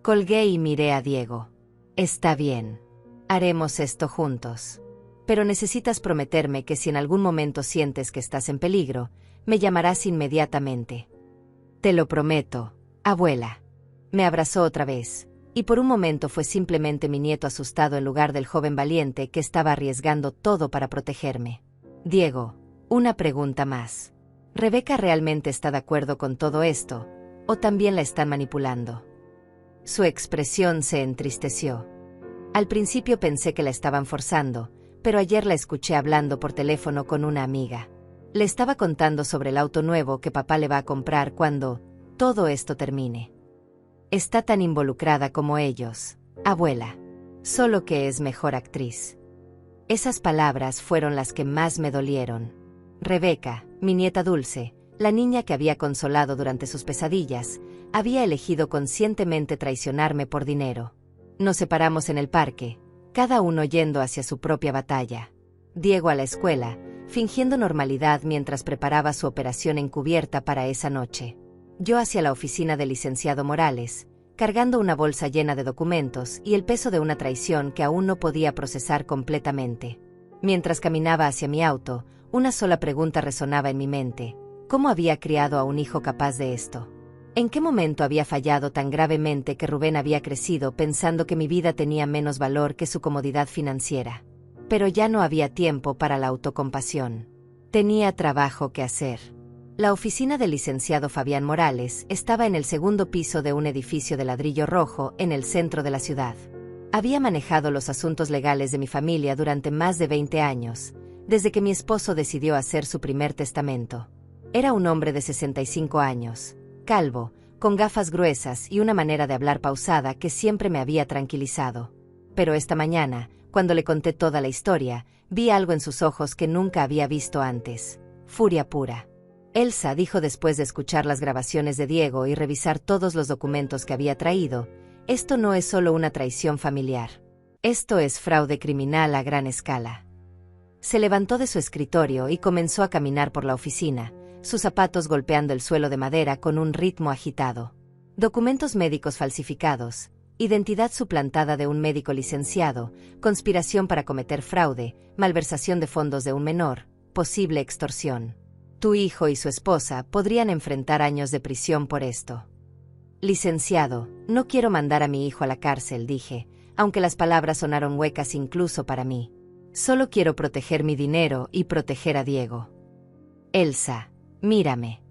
S1: Colgué y miré a Diego. Está bien. Haremos esto juntos. Pero necesitas prometerme que si en algún momento sientes que estás en peligro, me llamarás inmediatamente. Te lo prometo, abuela. Me abrazó otra vez, y por un momento fue simplemente mi nieto asustado en lugar del joven valiente que estaba arriesgando todo para protegerme. Diego, una pregunta más. ¿Rebeca realmente está de acuerdo con todo esto, o también la están manipulando? Su expresión se entristeció. Al principio pensé que la estaban forzando, pero ayer la escuché hablando por teléfono con una amiga. Le estaba contando sobre el auto nuevo que papá le va a comprar cuando todo esto termine. Está tan involucrada como ellos, abuela. Solo que es mejor actriz. Esas palabras fueron las que más me dolieron. Rebeca, mi nieta dulce, la niña que había consolado durante sus pesadillas, había elegido conscientemente traicionarme por dinero. Nos separamos en el parque, cada uno yendo hacia su propia batalla. Diego a la escuela, fingiendo normalidad mientras preparaba su operación encubierta para esa noche. Yo hacia la oficina del licenciado Morales, cargando una bolsa llena de documentos y el peso de una traición que aún no podía procesar completamente. Mientras caminaba hacia mi auto, una sola pregunta resonaba en mi mente. ¿Cómo había criado a un hijo capaz de esto? ¿En qué momento había fallado tan gravemente que Rubén había crecido pensando que mi vida tenía menos valor que su comodidad financiera? Pero ya no había tiempo para la autocompasión. Tenía trabajo que hacer. La oficina del licenciado Fabián Morales estaba en el segundo piso de un edificio de ladrillo rojo en el centro de la ciudad. Había manejado los asuntos legales de mi familia durante más de 20 años, desde que mi esposo decidió hacer su primer testamento. Era un hombre de 65 años, calvo, con gafas gruesas y una manera de hablar pausada que siempre me había tranquilizado. Pero esta mañana, cuando le conté toda la historia, vi algo en sus ojos que nunca había visto antes. Furia pura. Elsa dijo después de escuchar las grabaciones de Diego y revisar todos los documentos que había traído, esto no es solo una traición familiar. Esto es fraude criminal a gran escala. Se levantó de su escritorio y comenzó a caminar por la oficina, sus zapatos golpeando el suelo de madera con un ritmo agitado. Documentos médicos falsificados, identidad suplantada de un médico licenciado, conspiración para cometer fraude, malversación de fondos de un menor, posible extorsión. Tu hijo y su esposa podrían enfrentar años de prisión por esto. Licenciado, no quiero mandar a mi hijo a la cárcel, dije, aunque las palabras sonaron huecas incluso para mí. Solo quiero proteger mi dinero y proteger a Diego. Elsa, mírame.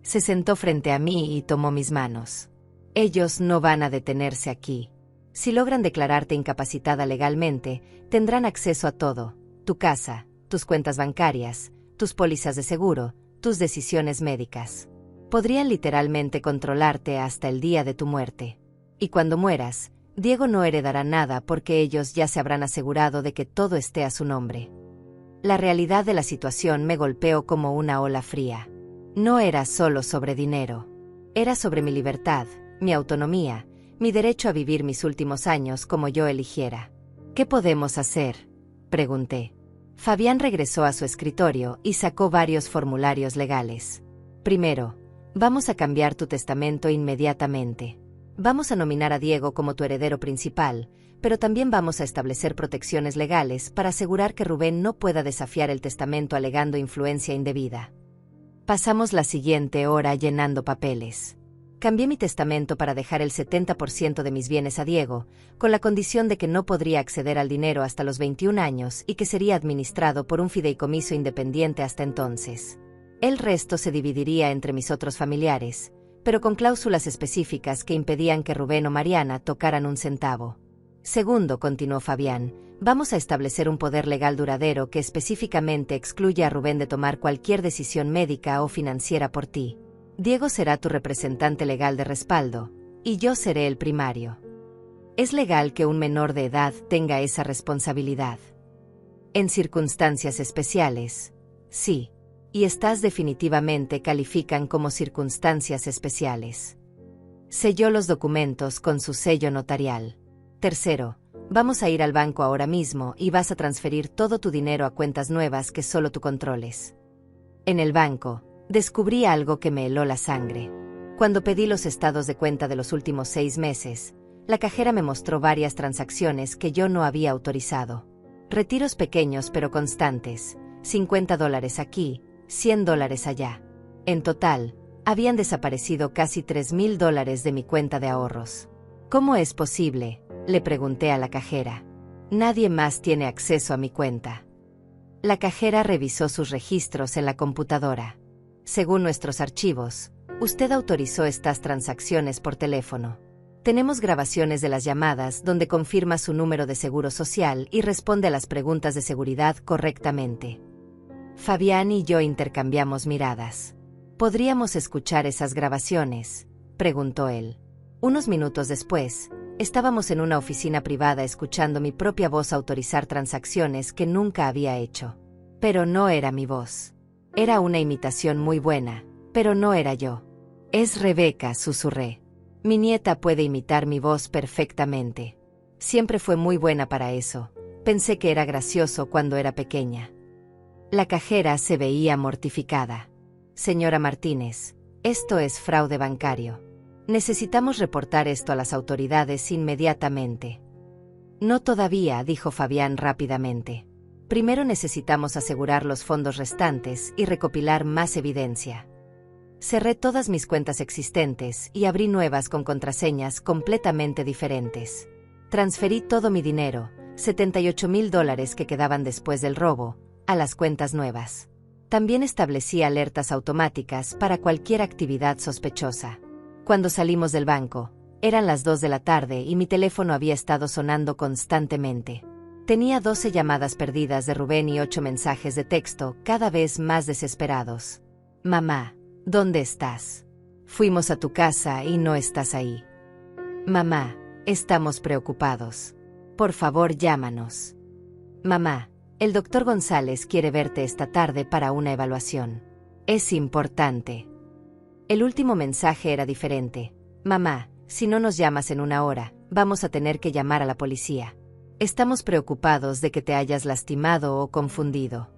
S1: Se sentó frente a mí y tomó mis manos. Ellos no van a detenerse aquí. Si logran declararte incapacitada legalmente, tendrán acceso a todo: tu casa, tus cuentas bancarias, tus pólizas de seguro, tus decisiones médicas. Podrían literalmente controlarte hasta el día de tu muerte. Y cuando mueras, Diego no heredará nada porque ellos ya se habrán asegurado de que todo esté a su nombre. La realidad de la situación me golpeó como una ola fría. No era solo sobre dinero. Era sobre mi libertad, mi autonomía, mi derecho a vivir mis últimos años como yo eligiera. ¿Qué podemos hacer?, pregunté. Fabián regresó a su escritorio y sacó varios formularios legales. Primero, vamos a cambiar tu testamento inmediatamente. Vamos a nominar a Diego como tu heredero principal, pero también vamos a establecer protecciones legales para asegurar que Rubén no pueda desafiar el testamento alegando influencia indebida. Pasamos la siguiente hora llenando papeles. Cambié mi testamento para dejar el 70% de mis bienes a Diego, con la condición de que no podría acceder al dinero hasta los 21 años y que sería administrado por un fideicomiso independiente hasta entonces. El resto se dividiría entre mis otros familiares, pero con cláusulas específicas que impedían que Rubén o Mariana tocaran un centavo. Segundo, continuó Fabián, vamos a establecer un poder legal duradero que específicamente excluye a Rubén de tomar cualquier decisión médica o financiera por ti. Diego será tu representante legal de respaldo, y yo seré el primario. ¿Es legal que un menor de edad tenga esa responsabilidad? En circunstancias especiales, sí. Y estas definitivamente califican como circunstancias especiales. Selló los documentos con su sello notarial. Tercero, vamos a ir al banco ahora mismo y vas a transferir todo tu dinero a cuentas nuevas que solo tú controles. En el banco, descubrí algo que me heló la sangre. Cuando pedí los estados de cuenta de los últimos 6 meses, la cajera me mostró varias transacciones que yo no había autorizado. Retiros pequeños pero constantes, $50 aquí, $100 allá. En total, habían desaparecido casi $3,000 de mi cuenta de ahorros. ¿Cómo es posible?, le pregunté a la cajera. Nadie más tiene acceso a mi cuenta. La cajera revisó sus registros en la computadora. Según nuestros archivos, usted autorizó estas transacciones por teléfono. Tenemos grabaciones de las llamadas donde confirma su número de seguro social y responde a las preguntas de seguridad correctamente. Fabián y yo intercambiamos miradas. ¿Podríamos escuchar esas grabaciones?, preguntó él. Unos minutos después, estábamos en una oficina privada escuchando mi propia voz autorizar transacciones que nunca había hecho. Pero no era mi voz. Era una imitación muy buena, pero no era yo. Es Rebeca, susurré. Mi nieta puede imitar mi voz perfectamente. Siempre fue muy buena para eso. Pensé que era gracioso cuando era pequeña. La cajera se veía mortificada. Señora Martínez, esto es fraude bancario. Necesitamos reportar esto a las autoridades inmediatamente. No todavía, dijo Fabián rápidamente. Primero necesitamos asegurar los fondos restantes y recopilar más evidencia. Cerré todas mis cuentas existentes y abrí nuevas con contraseñas completamente diferentes. Transferí todo mi dinero, $78,000 que quedaban después del robo, a las cuentas nuevas. También establecí alertas automáticas para cualquier actividad sospechosa. Cuando salimos del banco, eran las 2 de la tarde y mi teléfono había estado sonando constantemente. Tenía 12 llamadas perdidas de Rubén y 8 mensajes de texto, cada vez más desesperados. Mamá, ¿dónde estás? Fuimos a tu casa y no estás ahí. Mamá, estamos preocupados. Por favor, llámanos. Mamá, el doctor González quiere verte esta tarde para una evaluación. Es importante. El último mensaje era diferente. Mamá, si no nos llamas en 1 hora, vamos a tener que llamar a la policía. Estamos preocupados de que te hayas lastimado o confundido.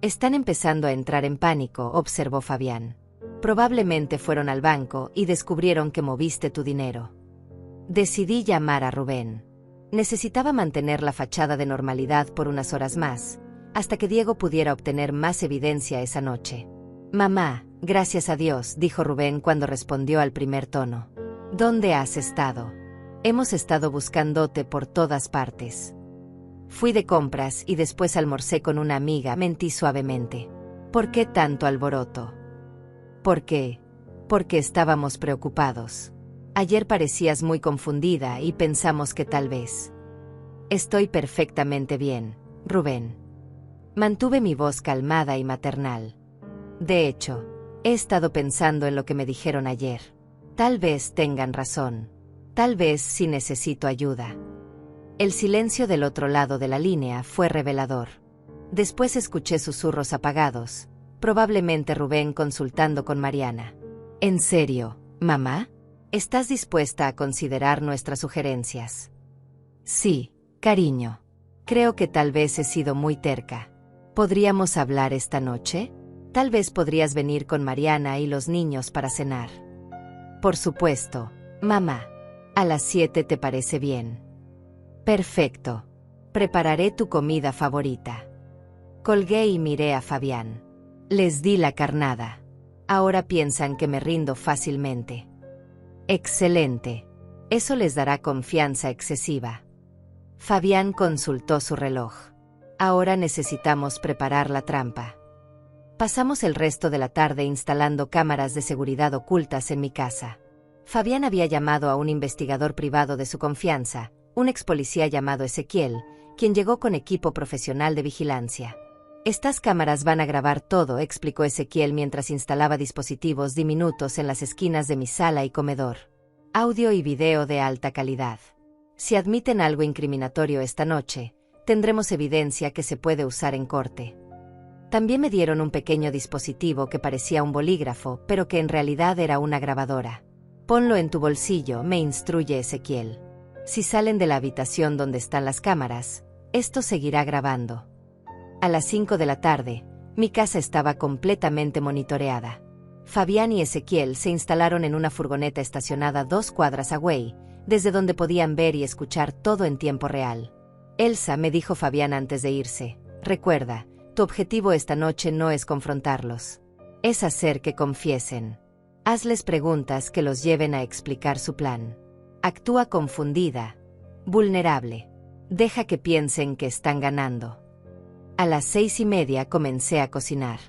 S1: Están empezando a entrar en pánico, observó Fabián. Probablemente fueron al banco y descubrieron que moviste tu dinero. Decidí llamar a Rubén. Necesitaba mantener la fachada de normalidad por unas horas más, hasta que Diego pudiera obtener más evidencia esa noche. Mamá, gracias a Dios, dijo Rubén cuando respondió al primer tono. ¿Dónde has estado? Hemos estado buscándote por todas partes. Fui de compras y después almorcé con una amiga, mentí suavemente. ¿Por qué tanto alboroto? ¿Por qué? Porque estábamos preocupados. Ayer parecías muy confundida y pensamos que tal vez. Estoy perfectamente bien, Rubén. Mantuve mi voz calmada y maternal. De hecho, he estado pensando en lo que me dijeron ayer. Tal vez tengan razón. Tal vez sí necesito ayuda. El silencio del otro lado de la línea fue revelador. Después escuché susurros apagados, probablemente Rubén consultando con Mariana. ¿En serio, mamá? ¿Estás dispuesta a considerar nuestras sugerencias? Sí, cariño. Creo que tal vez he sido muy terca. ¿Podríamos hablar esta noche? Tal vez podrías venir con Mariana y los niños para cenar. Por supuesto, mamá. A las 7 ¿te parece bien? Perfecto. Prepararé tu comida favorita. Colgué y miré a Fabián. Les di la carnada. Ahora piensan que me rindo fácilmente. Excelente. Eso les dará confianza excesiva. Fabián consultó su reloj. Ahora necesitamos preparar la trampa. Pasamos el resto de la tarde instalando cámaras de seguridad ocultas en mi casa. Fabián había llamado a un investigador privado de su confianza, un ex policía llamado Ezequiel, quien llegó con equipo profesional de vigilancia. Estas cámaras van a grabar todo, explicó Ezequiel mientras instalaba dispositivos diminutos en las esquinas de mi sala y comedor. Audio y video de alta calidad. Si admiten algo incriminatorio esta noche, tendremos evidencia que se puede usar en corte. También me dieron un pequeño dispositivo que parecía un bolígrafo, pero que en realidad era una grabadora. Ponlo en tu bolsillo, me instruye Ezequiel. Si salen de la habitación donde están las cámaras, esto seguirá grabando. A las 5 de la tarde, mi casa estaba completamente monitoreada. Fabián y Ezequiel se instalaron en una furgoneta estacionada 2 cuadras away, desde donde podían ver y escuchar todo en tiempo real. Elsa, me dijo Fabián antes de irse, recuerda, tu objetivo esta noche no es confrontarlos. Es hacer que confiesen. Hazles preguntas que los lleven a explicar su plan. Actúa confundida, vulnerable. Deja que piensen que están ganando. A las 6:30 comencé a cocinar.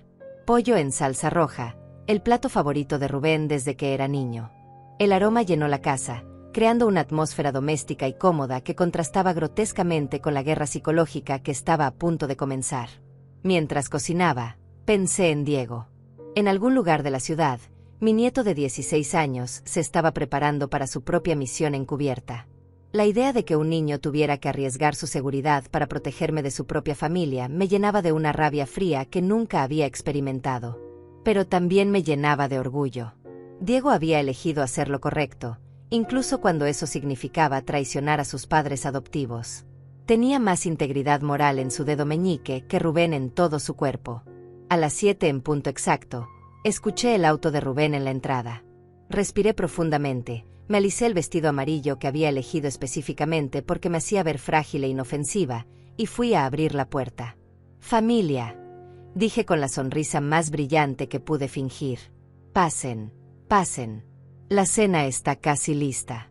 S1: Pollo en salsa roja, el plato favorito de Rubén desde que era niño. El aroma llenó la casa, creando una atmósfera doméstica y cómoda que contrastaba grotescamente con la guerra psicológica que estaba a punto de comenzar. Mientras cocinaba, pensé en Diego. En algún lugar de la ciudad, mi nieto de 16 años se estaba preparando para su propia misión encubierta. La idea de que un niño tuviera que arriesgar su seguridad para protegerme de su propia familia me llenaba de una rabia fría que nunca había experimentado. Pero también me llenaba de orgullo. Diego había elegido hacer lo correcto, incluso cuando eso significaba traicionar a sus padres adoptivos. Tenía más integridad moral en su dedo meñique que Rubén en todo su cuerpo. A las 7 en punto exacto, escuché el auto de Rubén en la entrada. Respiré profundamente, me alisé el vestido amarillo que había elegido específicamente porque me hacía ver frágil e inofensiva, y fui a abrir la puerta. «Familia», dije con la sonrisa más brillante que pude fingir. «Pasen, pasen. La cena está casi lista».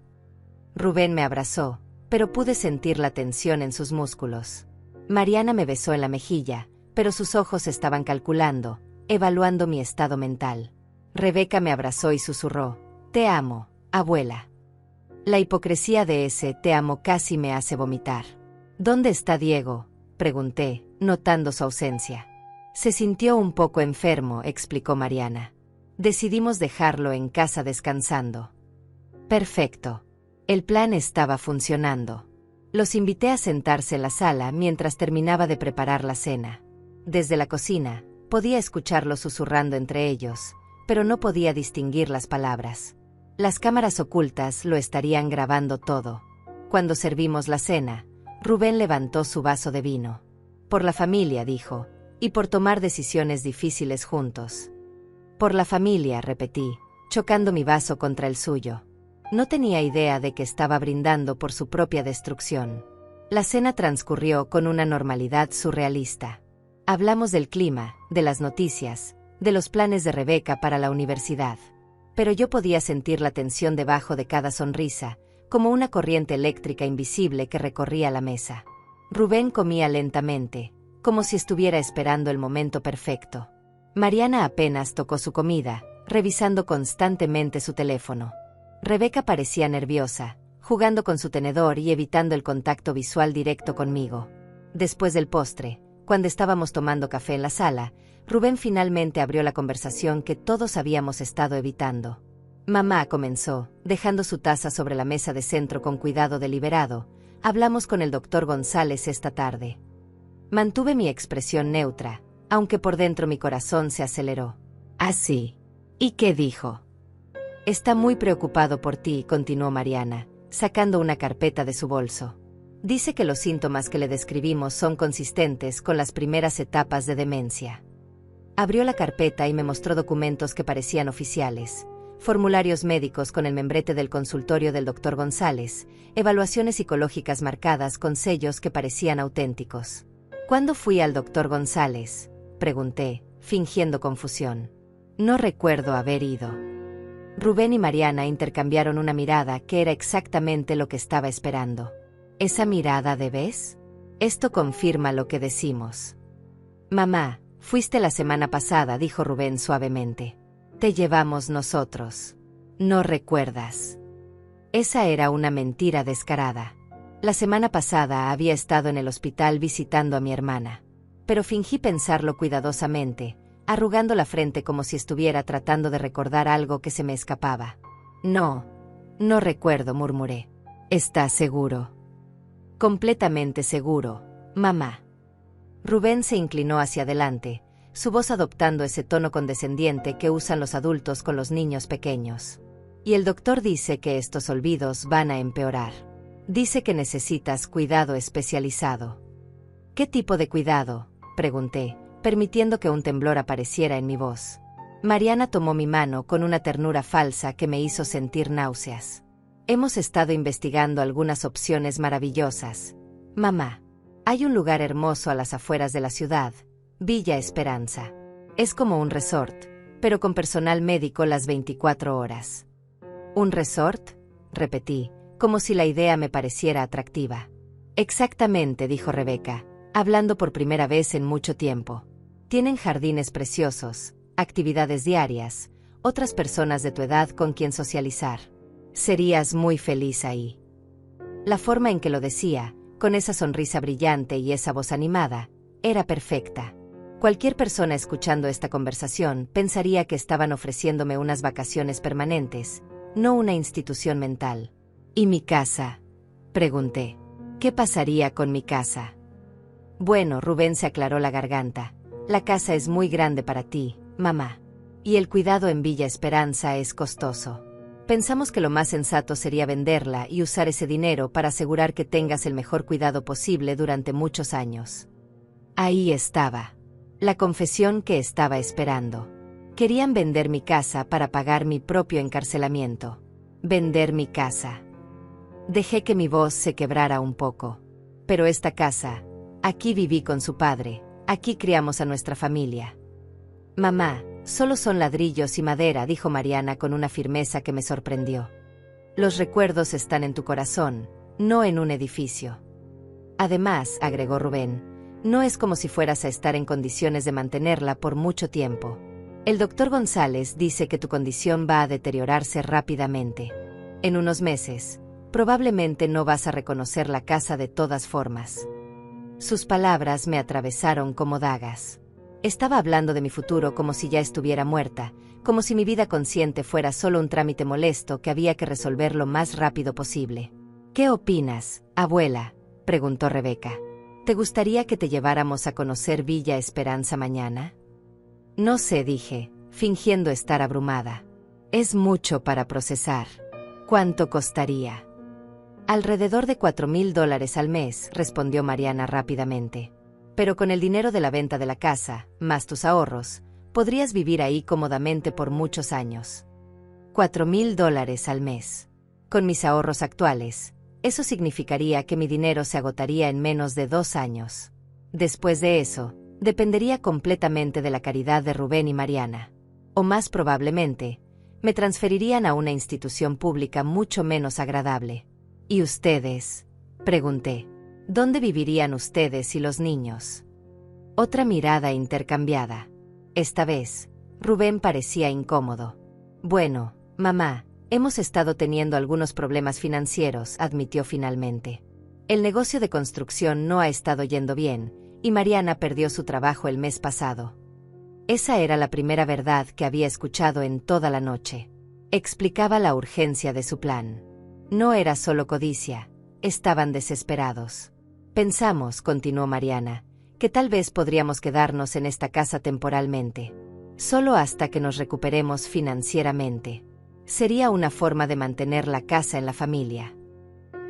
S1: Rubén me abrazó, pero pude sentir la tensión en sus músculos. Mariana me besó en la mejilla, pero sus ojos estaban calculando, evaluando mi estado mental. Rebeca me abrazó y susurró, «Te amo, abuela». La hipocresía de ese «te amo» casi me hace vomitar. «¿Dónde está Diego?», pregunté, notando su ausencia. Se sintió un poco enfermo, explicó Mariana. Decidimos dejarlo en casa descansando. Perfecto. El plan estaba funcionando. Los invité a sentarse en la sala mientras terminaba de preparar la cena. Desde la cocina, podía escucharlos susurrando entre ellos, pero no podía distinguir las palabras. Las cámaras ocultas lo estarían grabando todo. Cuando servimos la cena, Rubén levantó su vaso de vino. Por la familia, dijo, y por tomar decisiones difíciles juntos. Por la familia, repetí, chocando mi vaso contra el suyo. No tenía idea de que estaba brindando por su propia destrucción. La cena transcurrió con una normalidad surrealista. Hablamos del clima, de las noticias, de los planes de Rebeca para la universidad. Pero yo podía sentir la tensión debajo de cada sonrisa, como una corriente eléctrica invisible que recorría la mesa. Rubén comía lentamente, como si estuviera esperando el momento perfecto. Mariana apenas tocó su comida, revisando constantemente su teléfono. Rebeca parecía nerviosa, jugando con su tenedor y evitando el contacto visual directo conmigo. Después del postre, cuando estábamos tomando café en la sala, Rubén finalmente abrió la conversación que todos habíamos estado evitando. Mamá, comenzó, dejando su taza sobre la mesa de centro con cuidado deliberado. Hablamos con el doctor González esta tarde. Mantuve mi expresión neutra, aunque por dentro mi corazón se aceleró. ¿Ah, sí? ¿Y qué dijo? Está muy preocupado por ti, continuó Mariana, sacando una carpeta de su bolso. Dice que los síntomas que le describimos son consistentes con las primeras etapas de demencia. Abrió la carpeta y me mostró documentos que parecían oficiales. Formularios médicos con el membrete del consultorio del doctor González, evaluaciones psicológicas marcadas con sellos que parecían auténticos. ¿Cuándo fui al doctor González?, pregunté, fingiendo confusión. No recuerdo haber ido. Rubén y Mariana intercambiaron una mirada que era exactamente lo que estaba esperando. ¿Esa mirada de ves? Esto confirma lo que decimos. Mamá, fuiste la semana pasada, dijo Rubén suavemente. Te llevamos nosotros. No recuerdas. Esa era una mentira descarada. La semana pasada había estado en el hospital visitando a mi hermana. Pero fingí pensarlo cuidadosamente, arrugando la frente como si estuviera tratando de recordar algo que se me escapaba. No recuerdo, murmuré. ¿Estás seguro? Completamente seguro, mamá. Rubén se inclinó hacia adelante, su voz adoptando ese tono condescendiente que usan los adultos con los niños pequeños. Y el doctor dice que estos olvidos van a empeorar. Dice que necesitas cuidado especializado. ¿Qué tipo de cuidado?, pregunté, permitiendo que un temblor apareciera en mi voz. Mariana tomó mi mano con una ternura falsa que me hizo sentir náuseas. Hemos estado investigando algunas opciones maravillosas. Mamá, hay un lugar hermoso a las afueras de la ciudad, Villa Esperanza. Es como un resort, pero con personal médico las 24 horas. ¿Un resort?, repetí, como si la idea me pareciera atractiva. Exactamente, dijo Rebeca, hablando por primera vez en mucho tiempo. Tienen jardines preciosos, actividades diarias, otras personas de tu edad con quien socializar. Serías muy feliz ahí. La forma en que lo decía, con esa sonrisa brillante y esa voz animada, era perfecta. Cualquier persona escuchando esta conversación pensaría que estaban ofreciéndome unas vacaciones permanentes, no una institución mental. ¿Y mi casa?, pregunté. ¿Qué pasaría con mi casa? Bueno, Rubén se aclaró la garganta. La casa es muy grande para ti, mamá. Y el cuidado en Villa Esperanza es costoso. Pensamos que lo más sensato sería venderla y usar ese dinero para asegurar que tengas el mejor cuidado posible durante muchos años. Ahí estaba. La confesión que estaba esperando. Querían vender mi casa para pagar mi propio encarcelamiento. Vender mi casa. Dejé que mi voz se quebrara un poco. Pero esta casa, aquí viví con su padre, aquí criamos a nuestra familia. Mamá, solo son ladrillos y madera, dijo Mariana con una firmeza que me sorprendió. Los recuerdos están en tu corazón, no en un edificio. Además, agregó Rubén, no es como si fueras a estar en condiciones de mantenerla por mucho tiempo. El doctor González dice que tu condición va a deteriorarse rápidamente. En unos meses, probablemente no vas a reconocer la casa de todas formas. Sus palabras me atravesaron como dagas. Estaba hablando de mi futuro como si ya estuviera muerta, como si mi vida consciente fuera solo un trámite molesto que había que resolver lo más rápido posible. ¿Qué opinas, abuela?, preguntó Rebeca. ¿Te gustaría que te lleváramos a conocer Villa Esperanza mañana? No sé, dije, fingiendo estar abrumada. Es mucho para procesar. ¿Cuánto costaría? Alrededor de $4,000 al mes, respondió Mariana rápidamente. Pero con el dinero de la venta de la casa, más tus ahorros, podrías vivir ahí cómodamente por muchos años. $4,000 al mes. Con mis ahorros actuales, eso significaría que mi dinero se agotaría en menos de 2 años. Después de eso, dependería completamente de la caridad de Rubén y Mariana. O más probablemente, me transferirían a una institución pública mucho menos agradable. ¿Y ustedes?, pregunté. ¿Dónde vivirían ustedes y los niños? Otra mirada intercambiada. Esta vez, Rubén parecía incómodo. Bueno, mamá, hemos estado teniendo algunos problemas financieros, admitió finalmente. El negocio de construcción no ha estado yendo bien, y Mariana perdió su trabajo el mes pasado. Esa era la primera verdad que había escuchado en toda la noche. Explicaba la urgencia de su plan. No era solo codicia, estaban desesperados. Pensamos, continuó Mariana, que tal vez podríamos quedarnos en esta casa temporalmente. Solo hasta que nos recuperemos financieramente. Sería una forma de mantener la casa en la familia.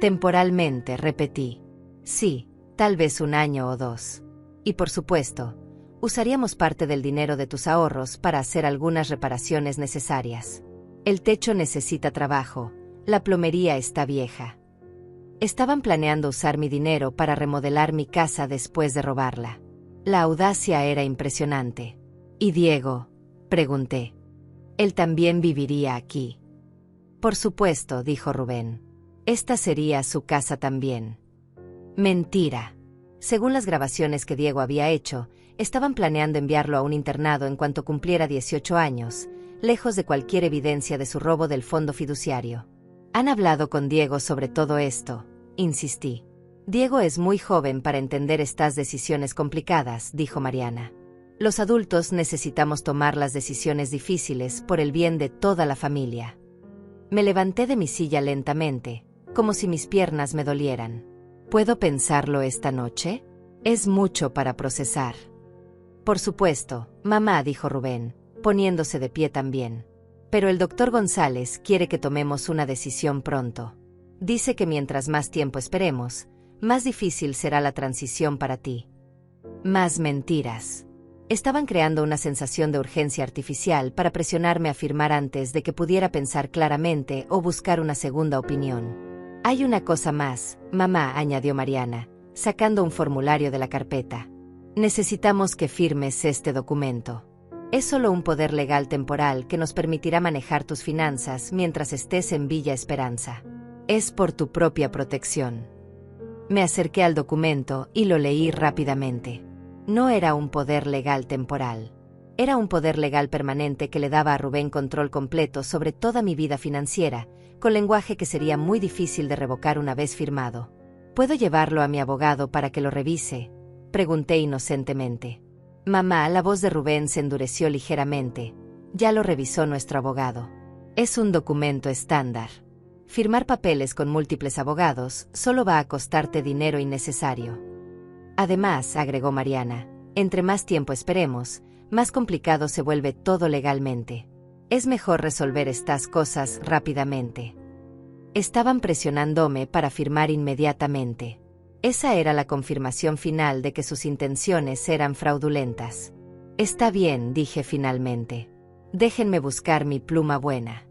S1: Temporalmente, repetí. Sí, tal vez 1 año o 2. Y por supuesto, usaríamos parte del dinero de tus ahorros para hacer algunas reparaciones necesarias. El techo necesita trabajo, la plomería está vieja. Estaban planeando usar mi dinero para remodelar mi casa después de robarla. La audacia era impresionante. ¿Y Diego?, pregunté. Él también viviría aquí. Por supuesto, dijo Rubén. Esta sería su casa también. Mentira. Según las grabaciones que Diego había hecho, estaban planeando enviarlo a un internado en cuanto cumpliera 18 años, lejos de cualquier evidencia de su robo del fondo fiduciario. ¿Han hablado con Diego sobre todo esto?, insistí. Diego es muy joven para entender estas decisiones complicadas, dijo Mariana. Los adultos necesitamos tomar las decisiones difíciles por el bien de toda la familia. Me levanté de mi silla lentamente, como si mis piernas me dolieran. ¿Puedo pensarlo esta noche? Es mucho para procesar. Por supuesto, mamá, dijo Rubén, poniéndose de pie también. Pero el doctor González quiere que tomemos una decisión pronto. Dice que mientras más tiempo esperemos, más difícil será la transición para ti. Más mentiras. Estaban creando una sensación de urgencia artificial para presionarme a firmar antes de que pudiera pensar claramente o buscar una segunda opinión. Hay una cosa más, mamá, añadió Mariana, sacando un formulario de la carpeta. Necesitamos que firmes este documento. Es solo un poder legal temporal que nos permitirá manejar tus finanzas mientras estés en Villa Esperanza. Es por tu propia protección. Me acerqué al documento y lo leí rápidamente. No era un poder legal temporal. Era un poder legal permanente que le daba a Rubén control completo sobre toda mi vida financiera, con lenguaje que sería muy difícil de revocar una vez firmado. ¿Puedo llevarlo a mi abogado para que lo revise?, pregunté inocentemente. Mamá, la voz de Rubén se endureció ligeramente. Ya lo revisó nuestro abogado. Es un documento estándar. Firmar papeles con múltiples abogados solo va a costarte dinero innecesario. Además, agregó Mariana, entre más tiempo esperemos, más complicado se vuelve todo legalmente. Es mejor resolver estas cosas rápidamente. Estaban presionándome para firmar inmediatamente. Esa era la confirmación final de que sus intenciones eran fraudulentas. Está bien, dije finalmente. Déjenme buscar mi pluma buena.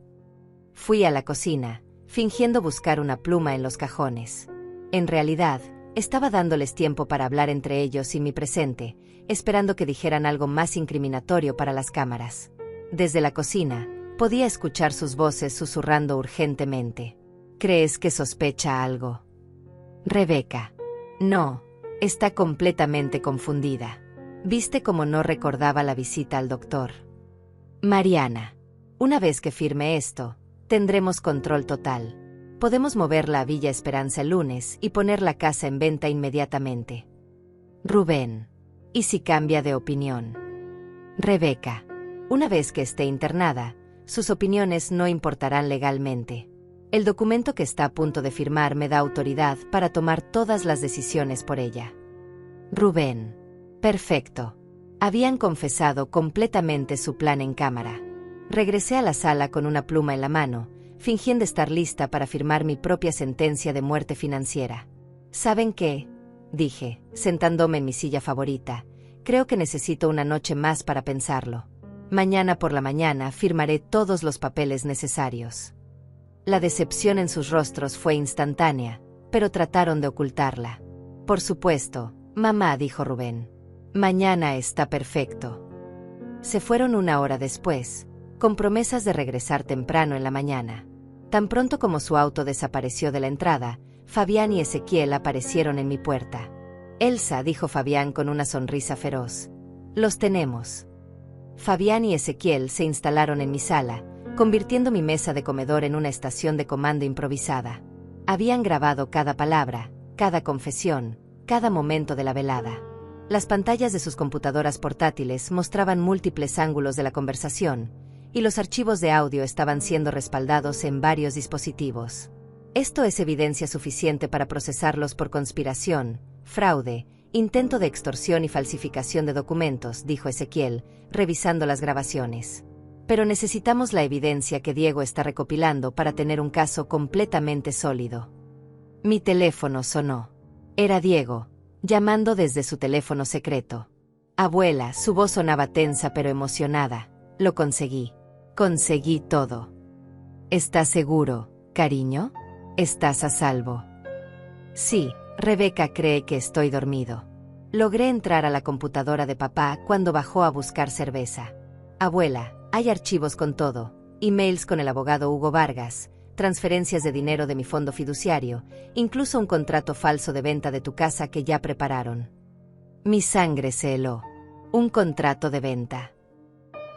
S1: Fui a la cocina, fingiendo buscar una pluma en los cajones. En realidad, estaba dándoles tiempo para hablar entre ellos y mi presente, esperando que dijeran algo más incriminatorio para las cámaras. Desde la cocina, podía escuchar sus voces susurrando urgentemente. ¿Crees que sospecha algo? Rebeca. No, está completamente confundida. ¿Viste cómo no recordaba la visita al doctor? Mariana. Una vez que firme esto, tendremos control total. Podemos moverla a Villa Esperanza el lunes y poner la casa en venta inmediatamente. Rubén. ¿Y si cambia de opinión? Rebeca. Una vez que esté internada, sus opiniones no importarán legalmente. El documento que está a punto de firmar me da autoridad para tomar todas las decisiones por ella. Rubén. Perfecto. Habían confesado completamente su plan en cámara. Regresé a la sala con una pluma en la mano, fingiendo estar lista para firmar mi propia sentencia de muerte financiera. ¿Saben qué?, dije, sentándome en mi silla favorita. Creo que necesito una noche más para pensarlo. Mañana por la mañana firmaré todos los papeles necesarios. La decepción en sus rostros fue instantánea, pero trataron de ocultarla. Por supuesto, mamá, dijo Rubén. Mañana está perfecto. Se fueron una hora después, con promesas de regresar temprano en la mañana. Tan pronto como su auto desapareció de la entrada, Fabián y Ezequiel aparecieron en mi puerta. Elsa, dijo Fabián con una sonrisa feroz. Los tenemos. Fabián y Ezequiel se instalaron en mi sala, convirtiendo mi mesa de comedor en una estación de comando improvisada. Habían grabado cada palabra, cada confesión, cada momento de la velada. Las pantallas de sus computadoras portátiles mostraban múltiples ángulos de la conversación, y los archivos de audio estaban siendo respaldados en varios dispositivos. Esto es evidencia suficiente para procesarlos por conspiración, fraude, intento de extorsión y falsificación de documentos, dijo Ezequiel, revisando las grabaciones. Pero necesitamos la evidencia que Diego está recopilando para tener un caso completamente sólido. Mi teléfono sonó. Era Diego, llamando desde su teléfono secreto. Abuela, su voz sonaba tensa pero emocionada. Lo conseguí. Conseguí todo. ¿Estás seguro, cariño? ¿Estás a salvo? Sí, Rebeca cree que estoy dormido. Logré entrar a la computadora de papá cuando bajó a buscar cerveza. Abuela, hay archivos con todo, emails con el abogado Hugo Vargas, transferencias de dinero de mi fondo fiduciario, incluso un contrato falso de venta de tu casa que ya prepararon. Mi sangre se heló. ¿Un contrato de venta?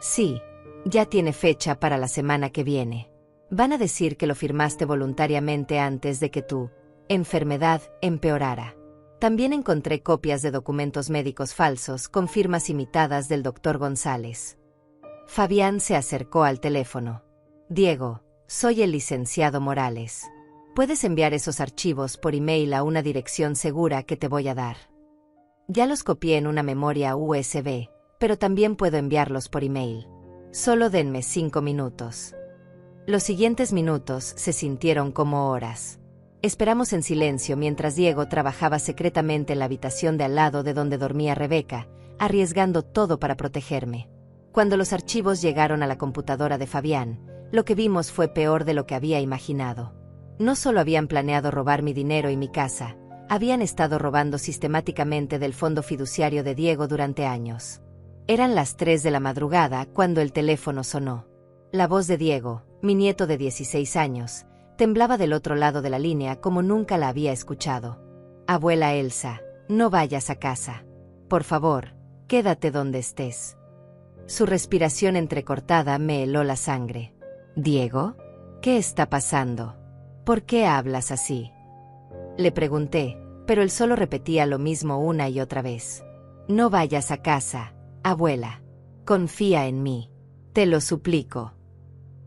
S1: Sí, ya tiene fecha para la semana que viene. Van a decir que lo firmaste voluntariamente antes de que tu enfermedad empeorara. También encontré copias de documentos médicos falsos con firmas imitadas del doctor González. Fabián se acercó al teléfono. Diego, soy el licenciado Morales. Puedes enviar esos archivos por email a una dirección segura que te voy a dar. Ya los copié en una memoria USB, pero también puedo enviarlos por email. Solo denme 5 minutos. Los siguientes minutos se sintieron como horas. Esperamos en silencio mientras Diego trabajaba secretamente en la habitación de al lado de donde dormía Rebeca, arriesgando todo para protegerme. Cuando los archivos llegaron a la computadora de Fabián, lo que vimos fue peor de lo que había imaginado. No solo habían planeado robar mi dinero y mi casa, habían estado robando sistemáticamente del fondo fiduciario de Diego durante años. Eran las 3 de la madrugada cuando el teléfono sonó. La voz de Diego, mi nieto de 16 años, temblaba del otro lado de la línea como nunca la había escuchado. Abuela Elsa, no vayas a casa. Por favor, quédate donde estés. Su respiración entrecortada me heló la sangre. ¿Diego? ¿Qué está pasando? ¿Por qué hablas así? Le pregunté, pero él solo repetía lo mismo una y otra vez. No vayas a casa, abuela. Confía en mí. Te lo suplico.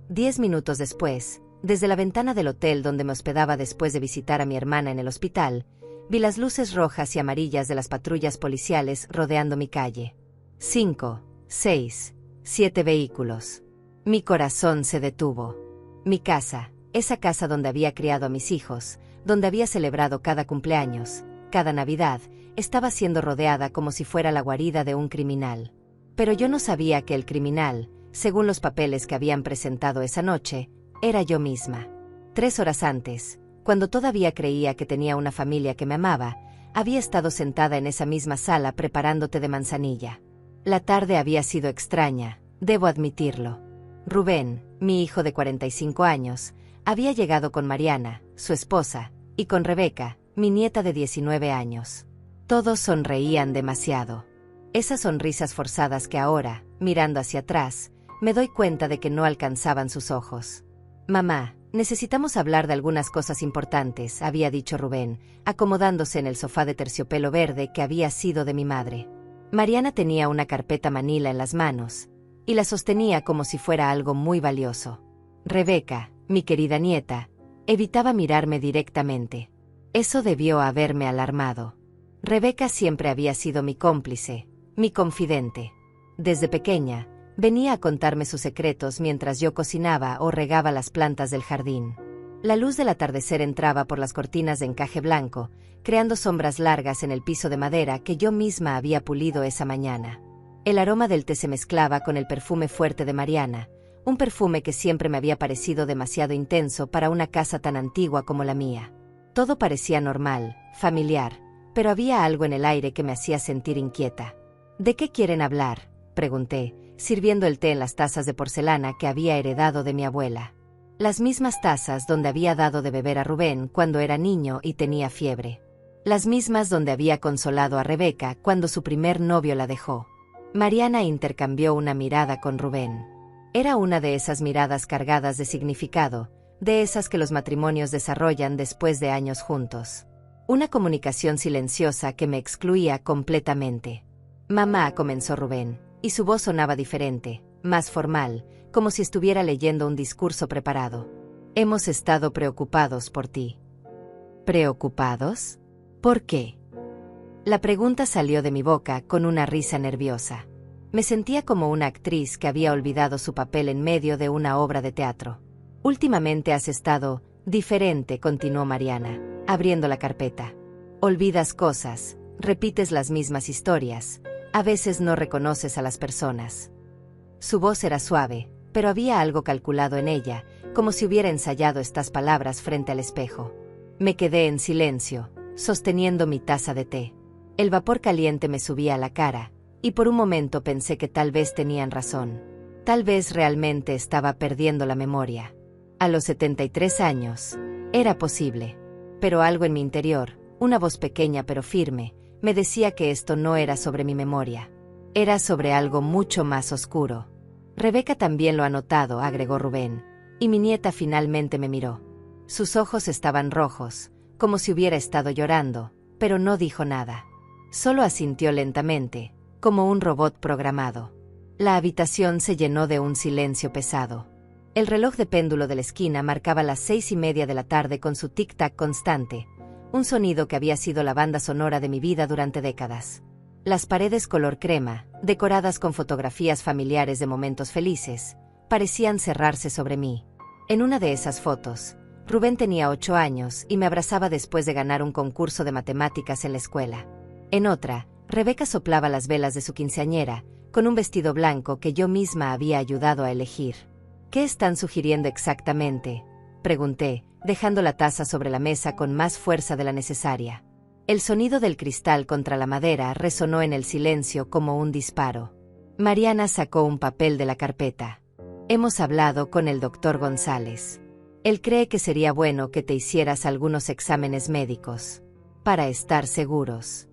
S1: 10 minutos después, desde la ventana del hotel donde me hospedaba después de visitar a mi hermana en el hospital, vi las luces rojas y amarillas de las patrullas policiales rodeando mi calle. 5, 6, 7 vehículos. Mi corazón se detuvo. Mi casa, esa casa donde había criado a mis hijos, donde había celebrado cada cumpleaños, cada Navidad, estaba siendo rodeada como si fuera la guarida de un criminal. Pero yo no sabía que el criminal, según los papeles que habían presentado esa noche, era yo misma. 3 horas antes, cuando todavía creía que tenía una familia que me amaba, había estado sentada en esa misma sala preparando té de manzanilla. La tarde había sido extraña, debo admitirlo. Rubén, mi hijo de 45 años, había llegado con Mariana, su esposa, y con Rebeca, mi nieta de 19 años. Todos sonreían demasiado. Esas sonrisas forzadas que ahora, mirando hacia atrás, me doy cuenta de que no alcanzaban sus ojos. Mamá, necesitamos hablar de algunas cosas importantes, había dicho Rubén, acomodándose en el sofá de terciopelo verde que había sido de mi madre. Mariana tenía una carpeta manila en las manos, y la sostenía como si fuera algo muy valioso. Rebeca, mi querida nieta, evitaba mirarme directamente. Eso debió haberme alarmado. Rebeca siempre había sido mi cómplice, mi confidente. Desde pequeña, Venía a contarme sus secretos mientras yo cocinaba o regaba las plantas del jardín. La luz del atardecer entraba por las cortinas de encaje blanco, creando sombras largas en el piso de madera que yo misma había pulido esa mañana. El aroma del té se mezclaba con el perfume fuerte de Mariana, un perfume que siempre me había parecido demasiado intenso para una casa tan antigua como la mía. Todo parecía normal, familiar, pero había algo en el aire que me hacía sentir inquieta. ¿De qué quieren hablar?, pregunté, sirviendo el té en las tazas de porcelana que había heredado de mi abuela. Las mismas tazas donde había dado de beber a Rubén cuando era niño y tenía fiebre. Las mismas donde había consolado a Rebeca cuando su primer novio la dejó. Mariana intercambió una mirada con Rubén. Era una de esas miradas cargadas de significado, de esas que los matrimonios desarrollan después de años juntos. Una comunicación silenciosa que me excluía completamente. «Mamá», comenzó Rubén, y su voz sonaba diferente, más formal, como si estuviera leyendo un discurso preparado. «Hemos estado preocupados por ti». ¿Preocupados? ¿Por qué? La pregunta salió de mi boca con una risa nerviosa. Me sentía como una actriz que había olvidado su papel en medio de una obra de teatro. «Últimamente has estado diferente», continuó Mariana, abriendo la carpeta. «Olvidas cosas, repites las mismas historias, a veces no reconoces a las personas». Su voz era suave, pero había algo calculado en ella, como si hubiera ensayado estas palabras frente al espejo. Me quedé en silencio, sosteniendo mi taza de té. El vapor caliente me subía a la cara, y por un momento pensé que tal vez tenían razón. Tal vez realmente estaba perdiendo la memoria. A los 73 años, era posible. Pero algo en mi interior, una voz pequeña pero firme, me decía que esto no era sobre mi memoria. Era sobre algo mucho más oscuro. «Rebeca también lo ha notado», agregó Rubén, y mi nieta finalmente me miró. Sus ojos estaban rojos, como si hubiera estado llorando, pero no dijo nada. Solo asintió lentamente, como un robot programado. La habitación se llenó de un silencio pesado. El reloj de péndulo de la esquina marcaba las 6:30 de la tarde con su tic-tac constante, un sonido que había sido la banda sonora de mi vida durante décadas. Las paredes color crema, decoradas con fotografías familiares de momentos felices, parecían cerrarse sobre mí. En una de esas fotos, Rubén tenía 8 años y me abrazaba después de ganar un concurso de matemáticas en la escuela. En otra, Rebeca soplaba las velas de su quinceañera, con un vestido blanco que yo misma había ayudado a elegir. «¿Qué están sugiriendo exactamente?», pregunté, dejando la taza sobre la mesa con más fuerza de la necesaria. El sonido del cristal contra la madera resonó en el silencio como un disparo. Mariana sacó un papel de la carpeta. «Hemos hablado con el doctor González. Él cree que sería bueno que te hicieras algunos exámenes médicos, para estar seguros».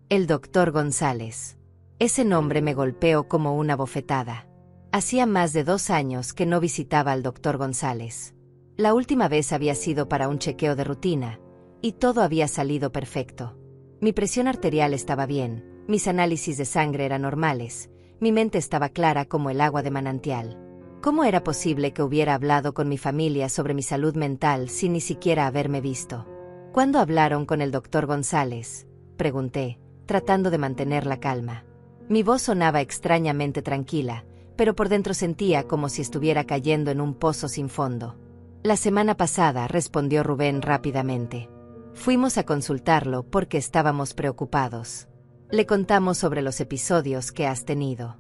S1: El doctor González. Ese nombre me golpeó como una bofetada. Hacía más de 2 años que no visitaba al doctor González. La última vez había sido para un chequeo de rutina, y todo había salido perfecto. Mi presión arterial estaba bien, mis análisis de sangre eran normales, mi mente estaba clara como el agua de manantial. ¿Cómo era posible que hubiera hablado con mi familia sobre mi salud mental sin ni siquiera haberme visto? ¿Cuándo hablaron con el doctor González?, pregunté, tratando de mantener la calma. Mi voz sonaba extrañamente tranquila, pero por dentro sentía como si estuviera cayendo en un pozo sin fondo. «La semana pasada», respondió Rubén rápidamente. «Fuimos a consultarlo porque estábamos preocupados. Le contamos sobre los episodios que has tenido».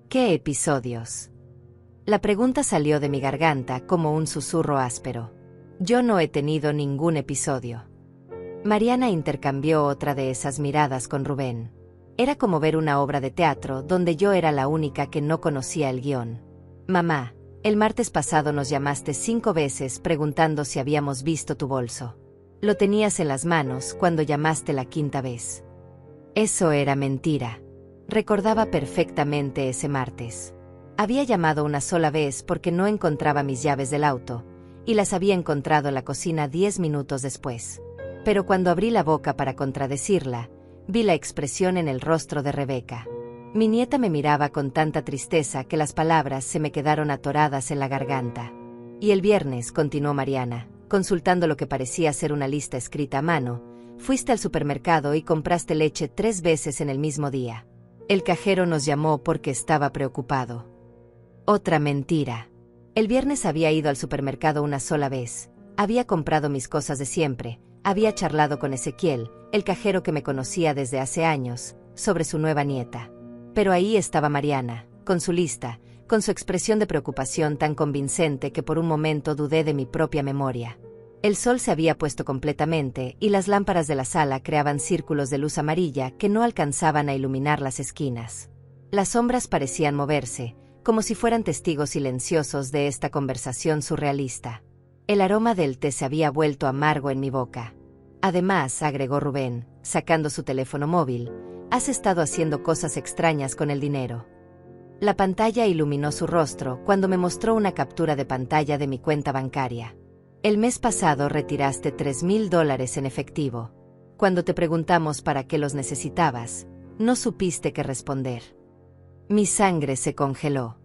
S1: «¿Qué episodios?». La pregunta salió de mi garganta como un susurro áspero. «Yo no he tenido ningún episodio». Mariana intercambió otra de esas miradas con Rubén. Era como ver una obra de teatro donde yo era la única que no conocía el guión. «Mamá, el martes pasado nos llamaste 5 veces preguntando si habíamos visto tu bolso. Lo tenías en las manos cuando llamaste la 5ª vez». Eso era mentira. Recordaba perfectamente ese martes. Había llamado una sola vez porque no encontraba mis llaves del auto, y las había encontrado en la cocina 10 minutos después. Pero cuando abrí la boca para contradecirla, vi la expresión en el rostro de Rebeca. Mi nieta me miraba con tanta tristeza que las palabras se me quedaron atoradas en la garganta. «Y el viernes», continuó Mariana, consultando lo que parecía ser una lista escrita a mano, «fuiste al supermercado y compraste leche 3 veces en el mismo día. El cajero nos llamó porque estaba preocupado. Otra mentira. El viernes había ido al supermercado una sola vez. Había comprado mis cosas de siempre. Había charlado con Ezequiel, el cajero que me conocía desde hace años, sobre su nueva nieta. Pero ahí estaba Mariana, con su lista, con su expresión de preocupación tan convincente que por un momento dudé de mi propia memoria. El sol se había puesto completamente y las lámparas de la sala creaban círculos de luz amarilla que no alcanzaban a iluminar las esquinas. Las sombras parecían moverse, como si fueran testigos silenciosos de esta conversación surrealista. El aroma del té se había vuelto amargo en mi boca. Además, agregó Rubén, sacando su teléfono móvil, has estado haciendo cosas extrañas con el dinero. La pantalla iluminó su rostro cuando me mostró una captura de pantalla de mi cuenta bancaria. El mes pasado retiraste $3,000 en efectivo. Cuando te preguntamos para qué los necesitabas, no supiste qué responder. Mi sangre se congeló.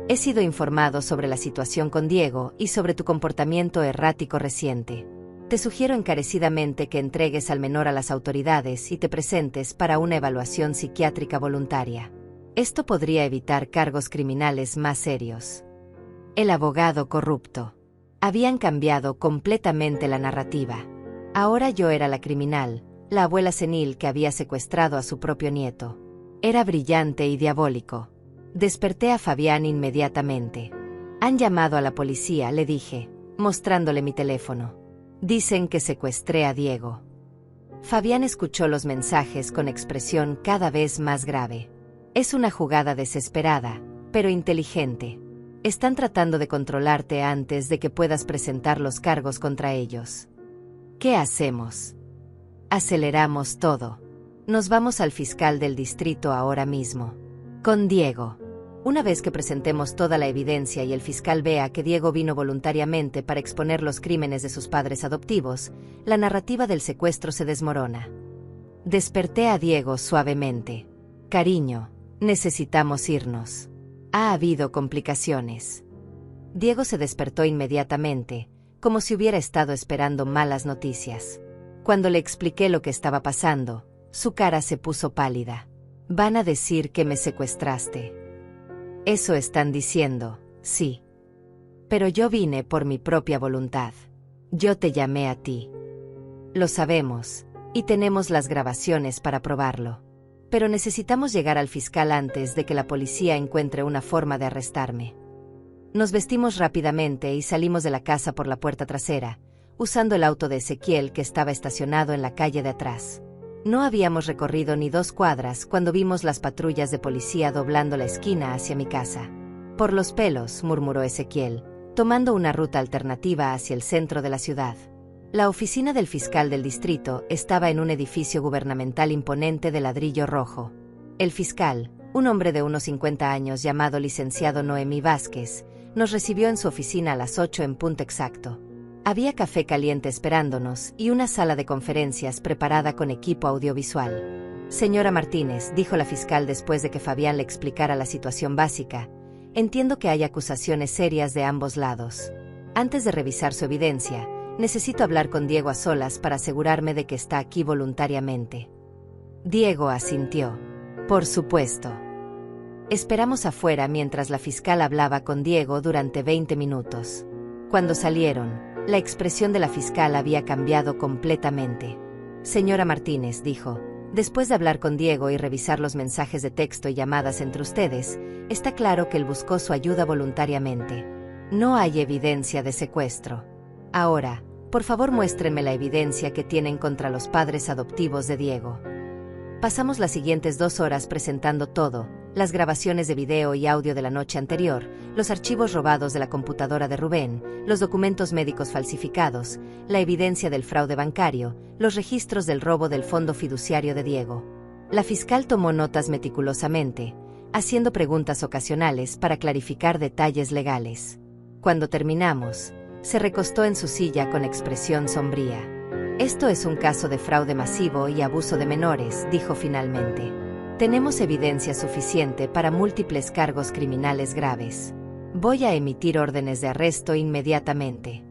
S1: He sido informado sobre la situación con Diego y sobre tu comportamiento errático reciente. Te sugiero encarecidamente que entregues al menor a las autoridades y te presentes para una evaluación psiquiátrica voluntaria. Esto podría evitar cargos criminales más serios. El abogado corrupto. Habían cambiado completamente la narrativa. Ahora yo era la criminal, la abuela senil que había secuestrado a su propio nieto. Era brillante y diabólico. Desperté a Fabián inmediatamente. Han llamado a la policía, le dije, mostrándole mi teléfono. Dicen que secuestré a Diego. Fabián escuchó los mensajes con expresión cada vez más grave. Es una jugada desesperada, pero inteligente. Están tratando de controlarte antes de que puedas presentar los cargos contra ellos. ¿Qué hacemos? Aceleramos todo. Nos vamos al fiscal del distrito ahora mismo. Con Diego. Una vez que presentemos toda la evidencia y el fiscal vea que Diego vino voluntariamente para exponer los crímenes de sus padres adoptivos, la narrativa del secuestro se desmorona. Desperté a Diego suavemente. Cariño, necesitamos irnos. Ha habido complicaciones. Diego se despertó inmediatamente, como si hubiera estado esperando malas noticias. Cuando le expliqué lo que estaba pasando, su cara se puso pálida. Van a decir que me secuestraste. Eso están diciendo, sí. Pero yo vine por mi propia voluntad. Yo te llamé a ti. Lo sabemos, y tenemos las grabaciones para probarlo. Pero necesitamos llegar al fiscal antes de que la policía encuentre una forma de arrestarme. Nos vestimos rápidamente y salimos de la casa por la puerta trasera, usando el auto de Ezequiel que estaba estacionado en la calle de atrás. No habíamos recorrido ni 2 cuadras cuando vimos las patrullas de policía doblando la esquina hacia mi casa. Por los pelos, murmuró Ezequiel, tomando una ruta alternativa hacia el centro de la ciudad. La oficina del fiscal del distrito estaba en un edificio gubernamental imponente de ladrillo rojo. El fiscal, un hombre de unos 50 años llamado licenciado Noemí Vázquez, nos recibió en su oficina a las 8 en punto exacto. Había café caliente esperándonos y una sala de conferencias preparada con equipo audiovisual. Señora Martínez, dijo la fiscal después de que Fabián le explicara la situación básica, entiendo que hay acusaciones serias de ambos lados. Antes de revisar su evidencia, necesito hablar con Diego a solas para asegurarme de que está aquí voluntariamente. Diego asintió. Por supuesto. Esperamos afuera mientras la fiscal hablaba con Diego durante 20 minutos. Cuando salieron, la expresión de la fiscal había cambiado completamente. Señora Martínez, dijo, después de hablar con Diego y revisar los mensajes de texto y llamadas entre ustedes, está claro que él buscó su ayuda voluntariamente. No hay evidencia de secuestro. Ahora, por favor muéstrenme la evidencia que tienen contra los padres adoptivos de Diego. Pasamos las siguientes 2 horas presentando todo, las grabaciones de video y audio de la noche anterior, los archivos robados de la computadora de Rubén, los documentos médicos falsificados, la evidencia del fraude bancario, los registros del robo del fondo fiduciario de Diego. La fiscal tomó notas meticulosamente, haciendo preguntas ocasionales para clarificar detalles legales. Cuando terminamos, se recostó en su silla con expresión sombría. Esto es un caso de fraude masivo y abuso de menores, dijo finalmente. Tenemos evidencia suficiente para múltiples cargos criminales graves. Voy a emitir órdenes de arresto inmediatamente.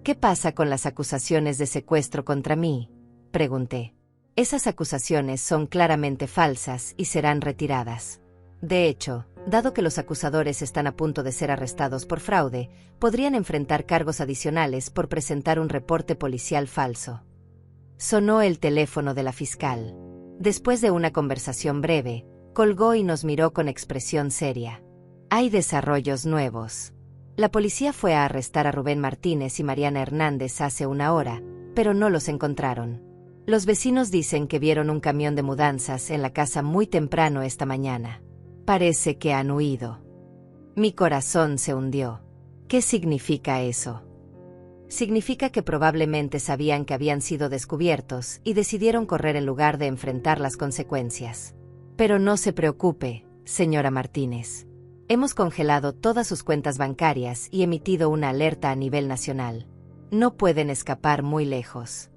S1: ¿Qué pasa con las acusaciones de secuestro contra mí?, pregunté. Esas acusaciones son claramente falsas y serán retiradas. De hecho, dado que los acusadores están a punto de ser arrestados por fraude, podrían enfrentar cargos adicionales por presentar un reporte policial falso. Sonó el teléfono de la fiscal. Después de una conversación breve, colgó y nos miró con expresión seria. Hay desarrollos nuevos. La policía fue a arrestar a Rubén Martínez y Mariana Hernández hace una hora, pero no los encontraron. Los vecinos dicen que vieron un camión de mudanzas en la casa muy temprano esta mañana. Parece que han huido. Mi corazón se hundió. ¿Qué significa eso? Significa que probablemente sabían que habían sido descubiertos y decidieron correr en lugar de enfrentar las consecuencias. Pero no se preocupe, señora Martínez. Hemos congelado todas sus cuentas bancarias y emitido una alerta a nivel nacional. No pueden escapar muy lejos.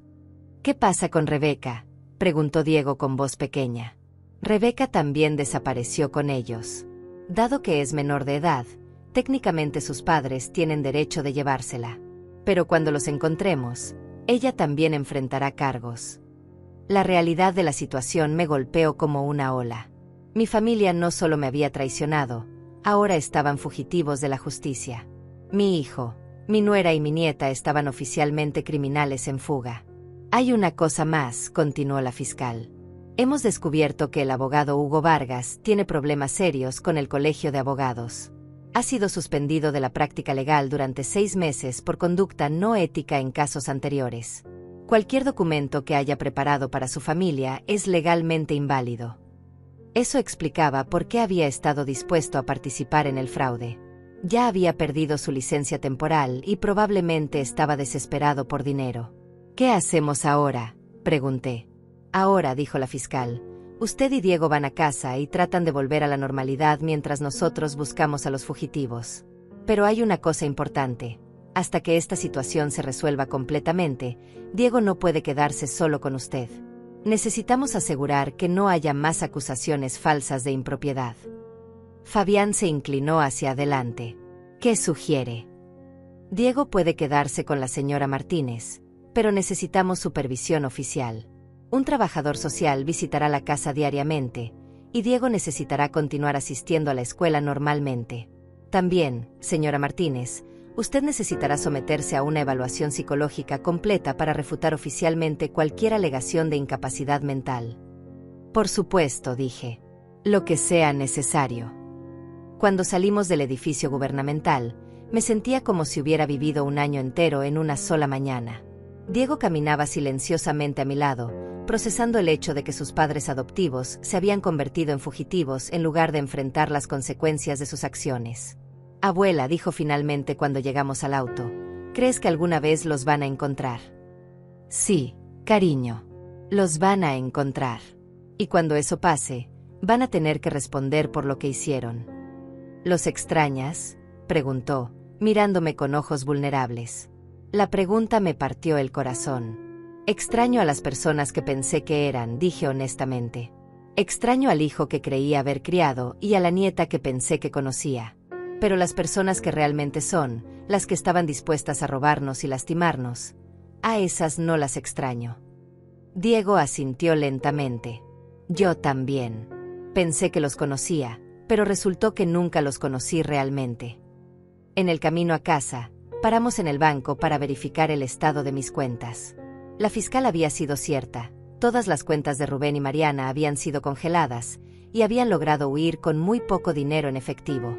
S1: ¿Qué pasa con Rebeca?, preguntó Diego con voz pequeña. Rebeca también desapareció con ellos. Dado que es menor de edad, técnicamente sus padres tienen derecho de llevársela. Pero cuando los encontremos, ella también enfrentará cargos. La realidad de la situación me golpeó como una ola. Mi familia no solo me había traicionado, ahora estaban fugitivos de la justicia. Mi hijo, mi nuera y mi nieta estaban oficialmente criminales en fuga. Hay una cosa más, continuó la fiscal. Hemos descubierto que el abogado Hugo Vargas tiene problemas serios con el Colegio de Abogados. Ha sido suspendido de la práctica legal durante 6 meses por conducta no ética en casos anteriores. Cualquier documento que haya preparado para su familia es legalmente inválido. Eso explicaba por qué había estado dispuesto a participar en el fraude. Ya había perdido su licencia temporal y probablemente estaba desesperado por dinero. ¿Qué hacemos ahora?, pregunté. Ahora, dijo la fiscal, usted y Diego van a casa y tratan de volver a la normalidad mientras nosotros buscamos a los fugitivos. Pero hay una cosa importante. Hasta que esta situación se resuelva completamente, Diego no puede quedarse solo con usted. Necesitamos asegurar que no haya más acusaciones falsas de impropiedad. Fabián se inclinó hacia adelante. ¿Qué sugiere? Diego puede quedarse con la señora Martínez, pero necesitamos supervisión oficial. Un trabajador social visitará la casa diariamente, y Diego necesitará continuar asistiendo a la escuela normalmente. También, señora Martínez, usted necesitará someterse a una evaluación psicológica completa para refutar oficialmente cualquier alegación de incapacidad mental. Por supuesto, dije. Lo que sea necesario. Cuando salimos del edificio gubernamental, me sentía como si hubiera vivido un año entero en una sola mañana. Diego caminaba silenciosamente a mi lado, procesando el hecho de que sus padres adoptivos se habían convertido en fugitivos en lugar de enfrentar las consecuencias de sus acciones. Abuela, dijo finalmente cuando llegamos al auto, ¿crees que alguna vez los van a encontrar? Sí, cariño. Los van a encontrar. Y cuando eso pase, van a tener que responder por lo que hicieron. ¿Los extrañas?, preguntó, mirándome con ojos vulnerables. La pregunta me partió el corazón. Extraño a las personas que pensé que eran, dije honestamente. Extraño al hijo que creía haber criado y a la nieta que pensé que conocía. Pero las personas que realmente son, las que estaban dispuestas a robarnos y lastimarnos, a esas no las extraño. Diego asintió lentamente. Yo también. Pensé que los conocía, pero resultó que nunca los conocí realmente. En el camino a casa, paramos en el banco para verificar el estado de mis cuentas. La fiscal había sido cierta, todas las cuentas de Rubén y Mariana habían sido congeladas, y habían logrado huir con muy poco dinero en efectivo.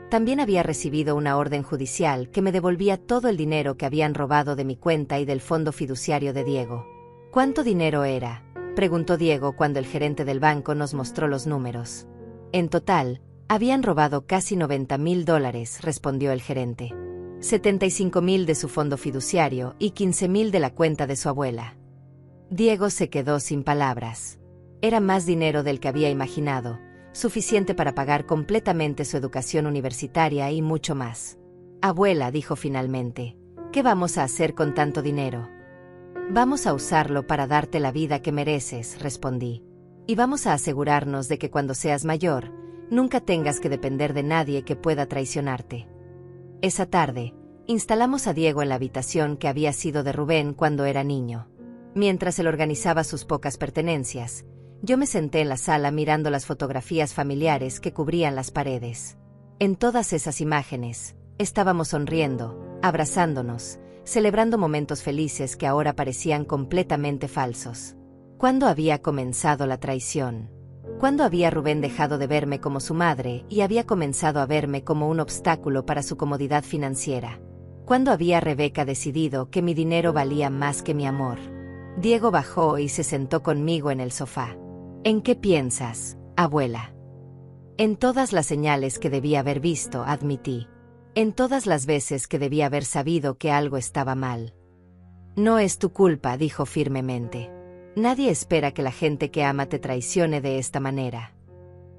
S1: También había recibido una orden judicial que me devolvía todo el dinero que habían robado de mi cuenta y del fondo fiduciario de Diego. ¿Cuánto dinero era?, preguntó Diego cuando el gerente del banco nos mostró los números. En total, habían robado casi $90,000, respondió el gerente. 75,000 de su fondo fiduciario y 15,000 de la cuenta de su abuela. Diego se quedó sin palabras. Era más dinero del que había imaginado, suficiente para pagar completamente su educación universitaria y mucho más. Abuela, dijo finalmente, ¿qué vamos a hacer con tanto dinero? Vamos a usarlo para darte la vida que mereces, respondí. Y vamos a asegurarnos de que cuando seas mayor, nunca tengas que depender de nadie que pueda traicionarte. Esa tarde, instalamos a Diego en la habitación que había sido de Rubén cuando era niño. Mientras él organizaba sus pocas pertenencias, yo me senté en la sala mirando las fotografías familiares que cubrían las paredes. En todas esas imágenes, estábamos sonriendo, abrazándonos, celebrando momentos felices que ahora parecían completamente falsos. ¿Cuándo había comenzado la traición? ¿Cuándo había Rubén dejado de verme como su madre y había comenzado a verme como un obstáculo para su comodidad financiera? ¿Cuándo había Rebeca decidido que mi dinero valía más que mi amor? Diego bajó y se sentó conmigo en el sofá. ¿En qué piensas, abuela? En todas las señales que debía haber visto, admití. En todas las veces que debía haber sabido que algo estaba mal. No es tu culpa, dijo firmemente. Nadie espera que la gente que ama te traicione de esta manera.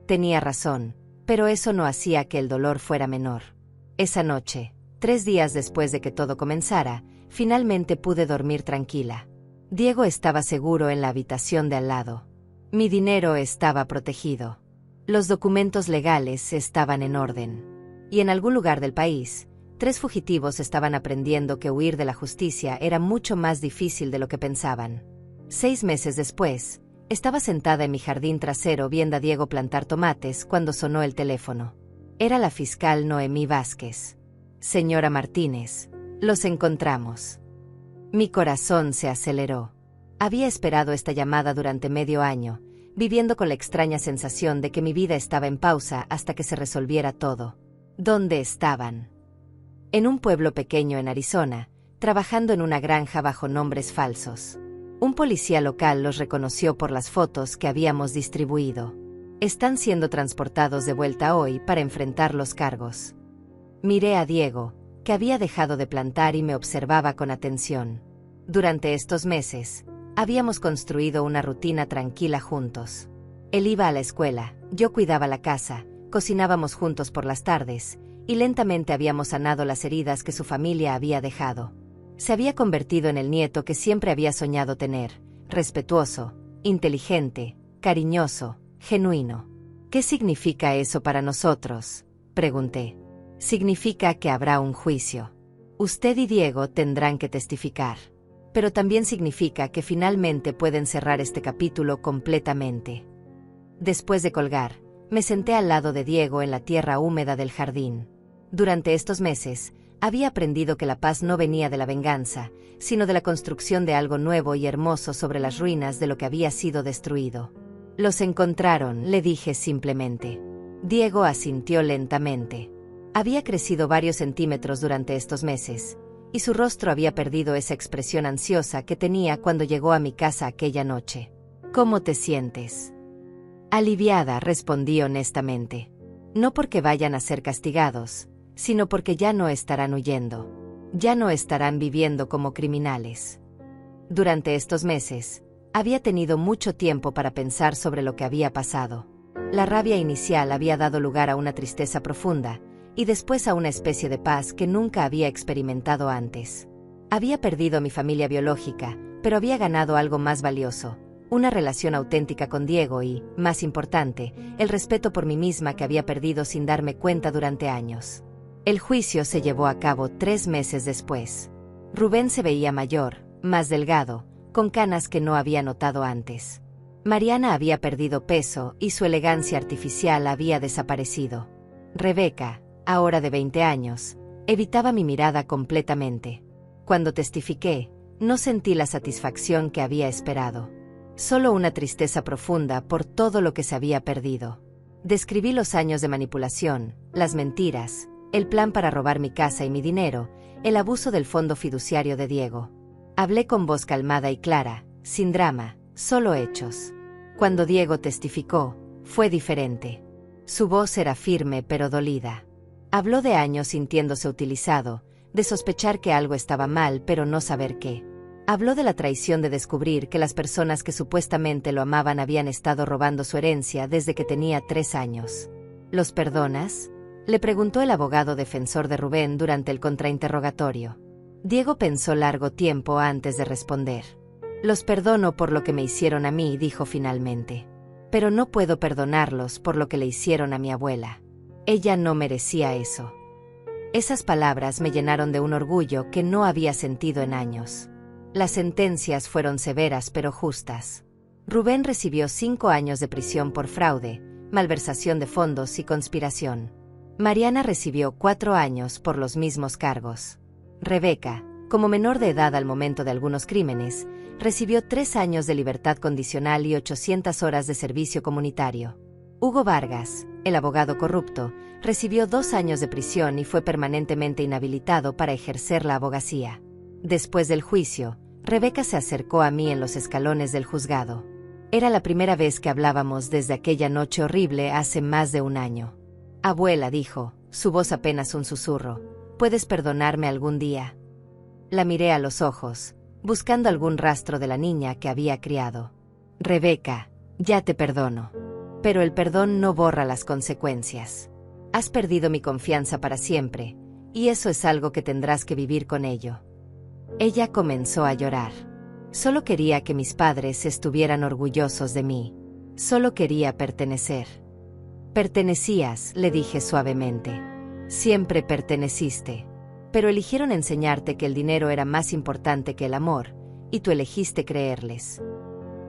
S1: Tenía razón, pero eso no hacía que el dolor fuera menor. Esa noche, 3 días después de que todo comenzara, finalmente pude dormir tranquila. Diego estaba seguro en la habitación de al lado. Mi dinero estaba protegido. Los documentos legales estaban en orden. Y en algún lugar del país, 3 fugitivos estaban aprendiendo que huir de la justicia era mucho más difícil de lo que pensaban. 6 meses después, estaba sentada en mi jardín trasero viendo a Diego plantar tomates cuando sonó el teléfono. Era la fiscal Noemí Vázquez. Señora Martínez, los encontramos. Mi corazón se aceleró. Había esperado esta llamada durante medio año, viviendo con la extraña sensación de que mi vida estaba en pausa hasta que se resolviera todo. ¿Dónde estaban? En un pueblo pequeño en Arizona, trabajando en una granja bajo nombres falsos. Un policía local los reconoció por las fotos que habíamos distribuido. Están siendo transportados de vuelta hoy para enfrentar los cargos. Miré a Diego, que había dejado de plantar y me observaba con atención. Durante estos meses, habíamos construido una rutina tranquila juntos. Él iba a la escuela, yo cuidaba la casa, cocinábamos juntos por las tardes, y lentamente habíamos sanado las heridas que su familia había dejado. Se había convertido en el nieto que siempre había soñado tener, respetuoso, inteligente, cariñoso, genuino. ¿Qué significa eso para nosotros?, pregunté. Significa que habrá un juicio. Usted y Diego tendrán que testificar. Pero también significa que finalmente pueden cerrar este capítulo completamente. Después de colgar, me senté al lado de Diego en la tierra húmeda del jardín. Durante estos meses, había aprendido que la paz no venía de la venganza, sino de la construcción de algo nuevo y hermoso sobre las ruinas de lo que había sido destruido. Los encontraron, le dije simplemente. Diego asintió lentamente. Había crecido varios centímetros durante estos meses, y su rostro había perdido esa expresión ansiosa que tenía cuando llegó a mi casa aquella noche. ¿Cómo te sientes? Aliviada, respondí honestamente. No porque vayan a ser castigados, sino porque ya no estarán huyendo. Ya no estarán viviendo como criminales. Durante estos meses, había tenido mucho tiempo para pensar sobre lo que había pasado. La rabia inicial había dado lugar a una tristeza profunda, y después a una especie de paz que nunca había experimentado antes. Había perdido a mi familia biológica, pero había ganado algo más valioso, una relación auténtica con Diego y, más importante, el respeto por mí misma que había perdido sin darme cuenta durante años. El juicio se llevó a cabo 3 meses después. Rubén se veía mayor, más delgado, con canas que no había notado antes. Mariana había perdido peso y su elegancia artificial había desaparecido. Rebeca, ahora de 20 años, evitaba mi mirada completamente. Cuando testifiqué, no sentí la satisfacción que había esperado. Solo una tristeza profunda por todo lo que se había perdido. Describí los años de manipulación, las mentiras, el plan para robar mi casa y mi dinero, el abuso del fondo fiduciario de Diego. Hablé con voz calmada y clara, sin drama, solo hechos. Cuando Diego testificó, fue diferente. Su voz era firme pero dolida. Habló de años sintiéndose utilizado, de sospechar que algo estaba mal pero no saber qué. Habló de la traición de descubrir que las personas que supuestamente lo amaban habían estado robando su herencia desde que tenía 3 años. ¿Los perdonas?, le preguntó el abogado defensor de Rubén durante el contrainterrogatorio. Diego pensó largo tiempo antes de responder. Los perdono por lo que me hicieron a mí, dijo finalmente. Pero no puedo perdonarlos por lo que le hicieron a mi abuela. Ella no merecía eso. Esas palabras me llenaron de un orgullo que no había sentido en años. Las sentencias fueron severas pero justas. Rubén recibió 5 años de prisión por fraude, malversación de fondos y conspiración. Mariana recibió 4 años por los mismos cargos. Rebeca, como menor de edad al momento de algunos crímenes, recibió 3 años de libertad condicional y 800 horas de servicio comunitario. Hugo Vargas, el abogado corrupto, recibió 2 años de prisión y fue permanentemente inhabilitado para ejercer la abogacía. Después del juicio, Rebeca se acercó a mí en los escalones del juzgado. Era la primera vez que hablábamos desde aquella noche horrible hace más de 1 año. Abuela, dijo, su voz apenas un susurro, ¿puedes perdonarme algún día? La miré a los ojos, buscando algún rastro de la niña que había criado. Rebeca, ya te perdono. Pero el perdón no borra las consecuencias. Has perdido mi confianza para siempre, y eso es algo que tendrás que vivir con ello. Ella comenzó a llorar. Solo quería que mis padres estuvieran orgullosos de mí. Solo quería pertenecer. Pertenecías, le dije suavemente. Siempre perteneciste. Pero eligieron enseñarte que el dinero era más importante que el amor, y tú elegiste creerles.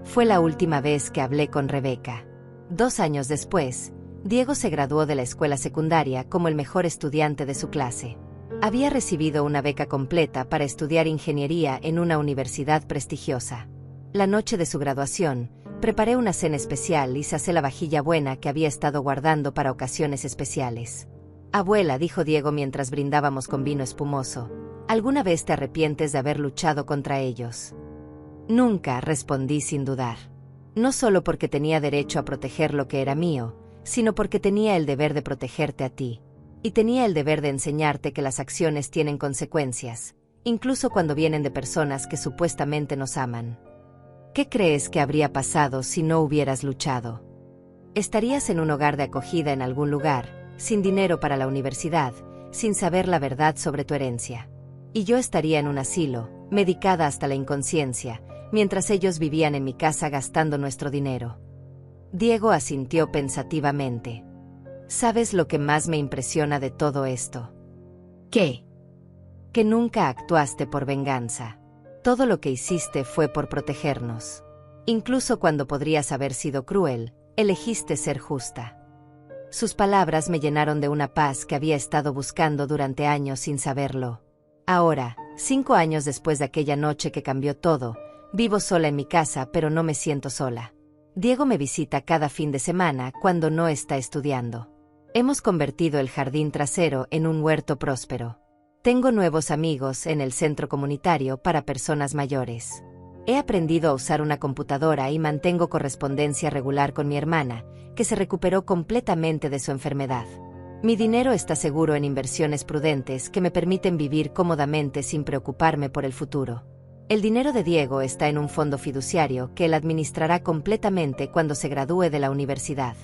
S1: Fue la última vez que hablé con Rebeca. 2 años después, Diego se graduó de la escuela secundaria como el mejor estudiante de su clase. Había recibido una beca completa para estudiar ingeniería en una universidad prestigiosa. La noche de su graduación, preparé una cena especial y sacé la vajilla buena que había estado guardando para ocasiones especiales. Abuela, dijo Diego mientras brindábamos con vino espumoso, ¿alguna vez te arrepientes de haber luchado contra ellos? Nunca, respondí sin dudar. No solo porque tenía derecho a proteger lo que era mío, sino porque tenía el deber de protegerte a ti. Y tenía el deber de enseñarte que las acciones tienen consecuencias, incluso cuando vienen de personas que supuestamente nos aman. ¿Qué crees que habría pasado si no hubieras luchado? Estarías en un hogar de acogida en algún lugar, sin dinero para la universidad, sin saber la verdad sobre tu herencia. Y yo estaría en un asilo, medicada hasta la inconsciencia, mientras ellos vivían en mi casa gastando nuestro dinero. Diego asintió pensativamente. ¿Sabes lo que más me impresiona de todo esto? ¿Qué? Que nunca actuaste por venganza. Todo lo que hiciste fue por protegernos. Incluso cuando podrías haber sido cruel, elegiste ser justa. Sus palabras me llenaron de una paz que había estado buscando durante años sin saberlo. Ahora, 5 años después de aquella noche que cambió todo, vivo sola en mi casa, pero no me siento sola. Diego me visita cada fin de semana cuando no está estudiando. Hemos convertido el jardín trasero en un huerto próspero. Tengo nuevos amigos en el centro comunitario para personas mayores. He aprendido a usar una computadora y mantengo correspondencia regular con mi hermana, que se recuperó completamente de su enfermedad. Mi dinero está seguro en inversiones prudentes que me permiten vivir cómodamente sin preocuparme por el futuro. El dinero de Diego está en un fondo fiduciario que él administrará completamente cuando se gradúe de la universidad.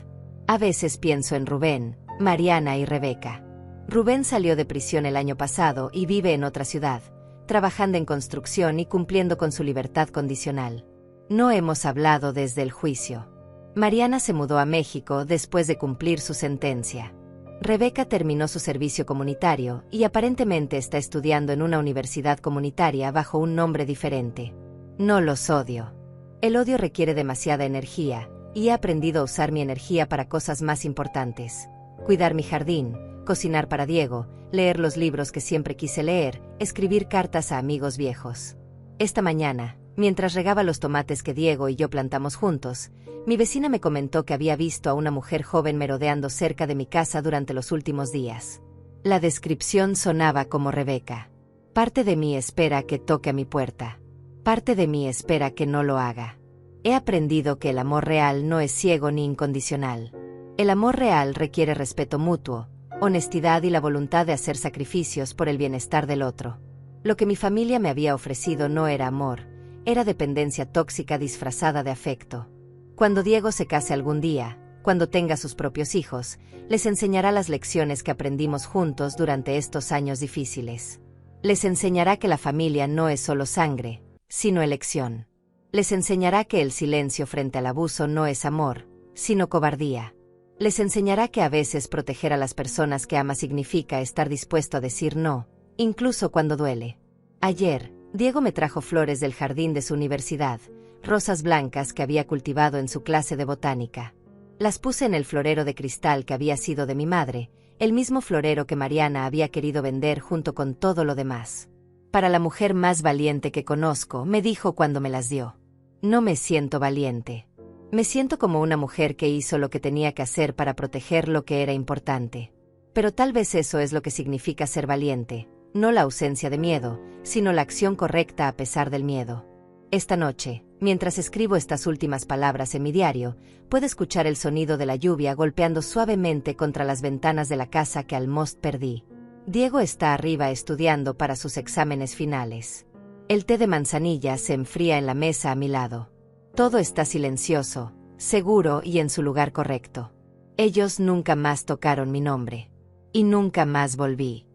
S1: A veces pienso en Rubén, Mariana y Rebeca. Rubén salió de prisión el año pasado y vive en otra ciudad, trabajando en construcción y cumpliendo con su libertad condicional. No hemos hablado desde el juicio. Mariana se mudó a México después de cumplir su sentencia. Rebeca terminó su servicio comunitario y aparentemente está estudiando en una universidad comunitaria bajo un nombre diferente. No los odio. El odio requiere demasiada energía, y he aprendido a usar mi energía para cosas más importantes. Cuidar mi jardín, cocinar para Diego, leer los libros que siempre quise leer, escribir cartas a amigos viejos. Esta mañana, mientras regaba los tomates que Diego y yo plantamos juntos, mi vecina me comentó que había visto a una mujer joven merodeando cerca de mi casa durante los últimos días. La descripción sonaba como Rebeca. Parte de mí espera que toque a mi puerta. Parte de mí espera que no lo haga. He aprendido que el amor real no es ciego ni incondicional. El amor real requiere respeto mutuo, honestidad y la voluntad de hacer sacrificios por el bienestar del otro. Lo que mi familia me había ofrecido no era amor, era dependencia tóxica disfrazada de afecto. Cuando Diego se case algún día, cuando tenga sus propios hijos, les enseñará las lecciones que aprendimos juntos durante estos años difíciles. Les enseñará que la familia no es solo sangre, sino elección. Les enseñará que el silencio frente al abuso no es amor, sino cobardía. Les enseñará que a veces proteger a las personas que ama significa estar dispuesto a decir no, incluso cuando duele. Ayer, Diego me trajo flores del jardín de su universidad, rosas blancas que había cultivado en su clase de botánica. Las puse en el florero de cristal que había sido de mi madre, el mismo florero que Mariana había querido vender junto con todo lo demás. Para la mujer más valiente que conozco, me dijo cuando me las dio. No me siento valiente. Me siento como una mujer que hizo lo que tenía que hacer para proteger lo que era importante. Pero tal vez eso es lo que significa ser valiente, no la ausencia de miedo, sino la acción correcta a pesar del miedo. Esta noche, mientras escribo estas últimas palabras en mi diario, puedo escuchar el sonido de la lluvia golpeando suavemente contra las ventanas de la casa que almost perdí. Diego está arriba estudiando para sus exámenes finales. El té de manzanilla se enfría en la mesa a mi lado. Todo está silencioso, seguro y en su lugar correcto. Ellos nunca más tocaron mi nombre. Y nunca más volví.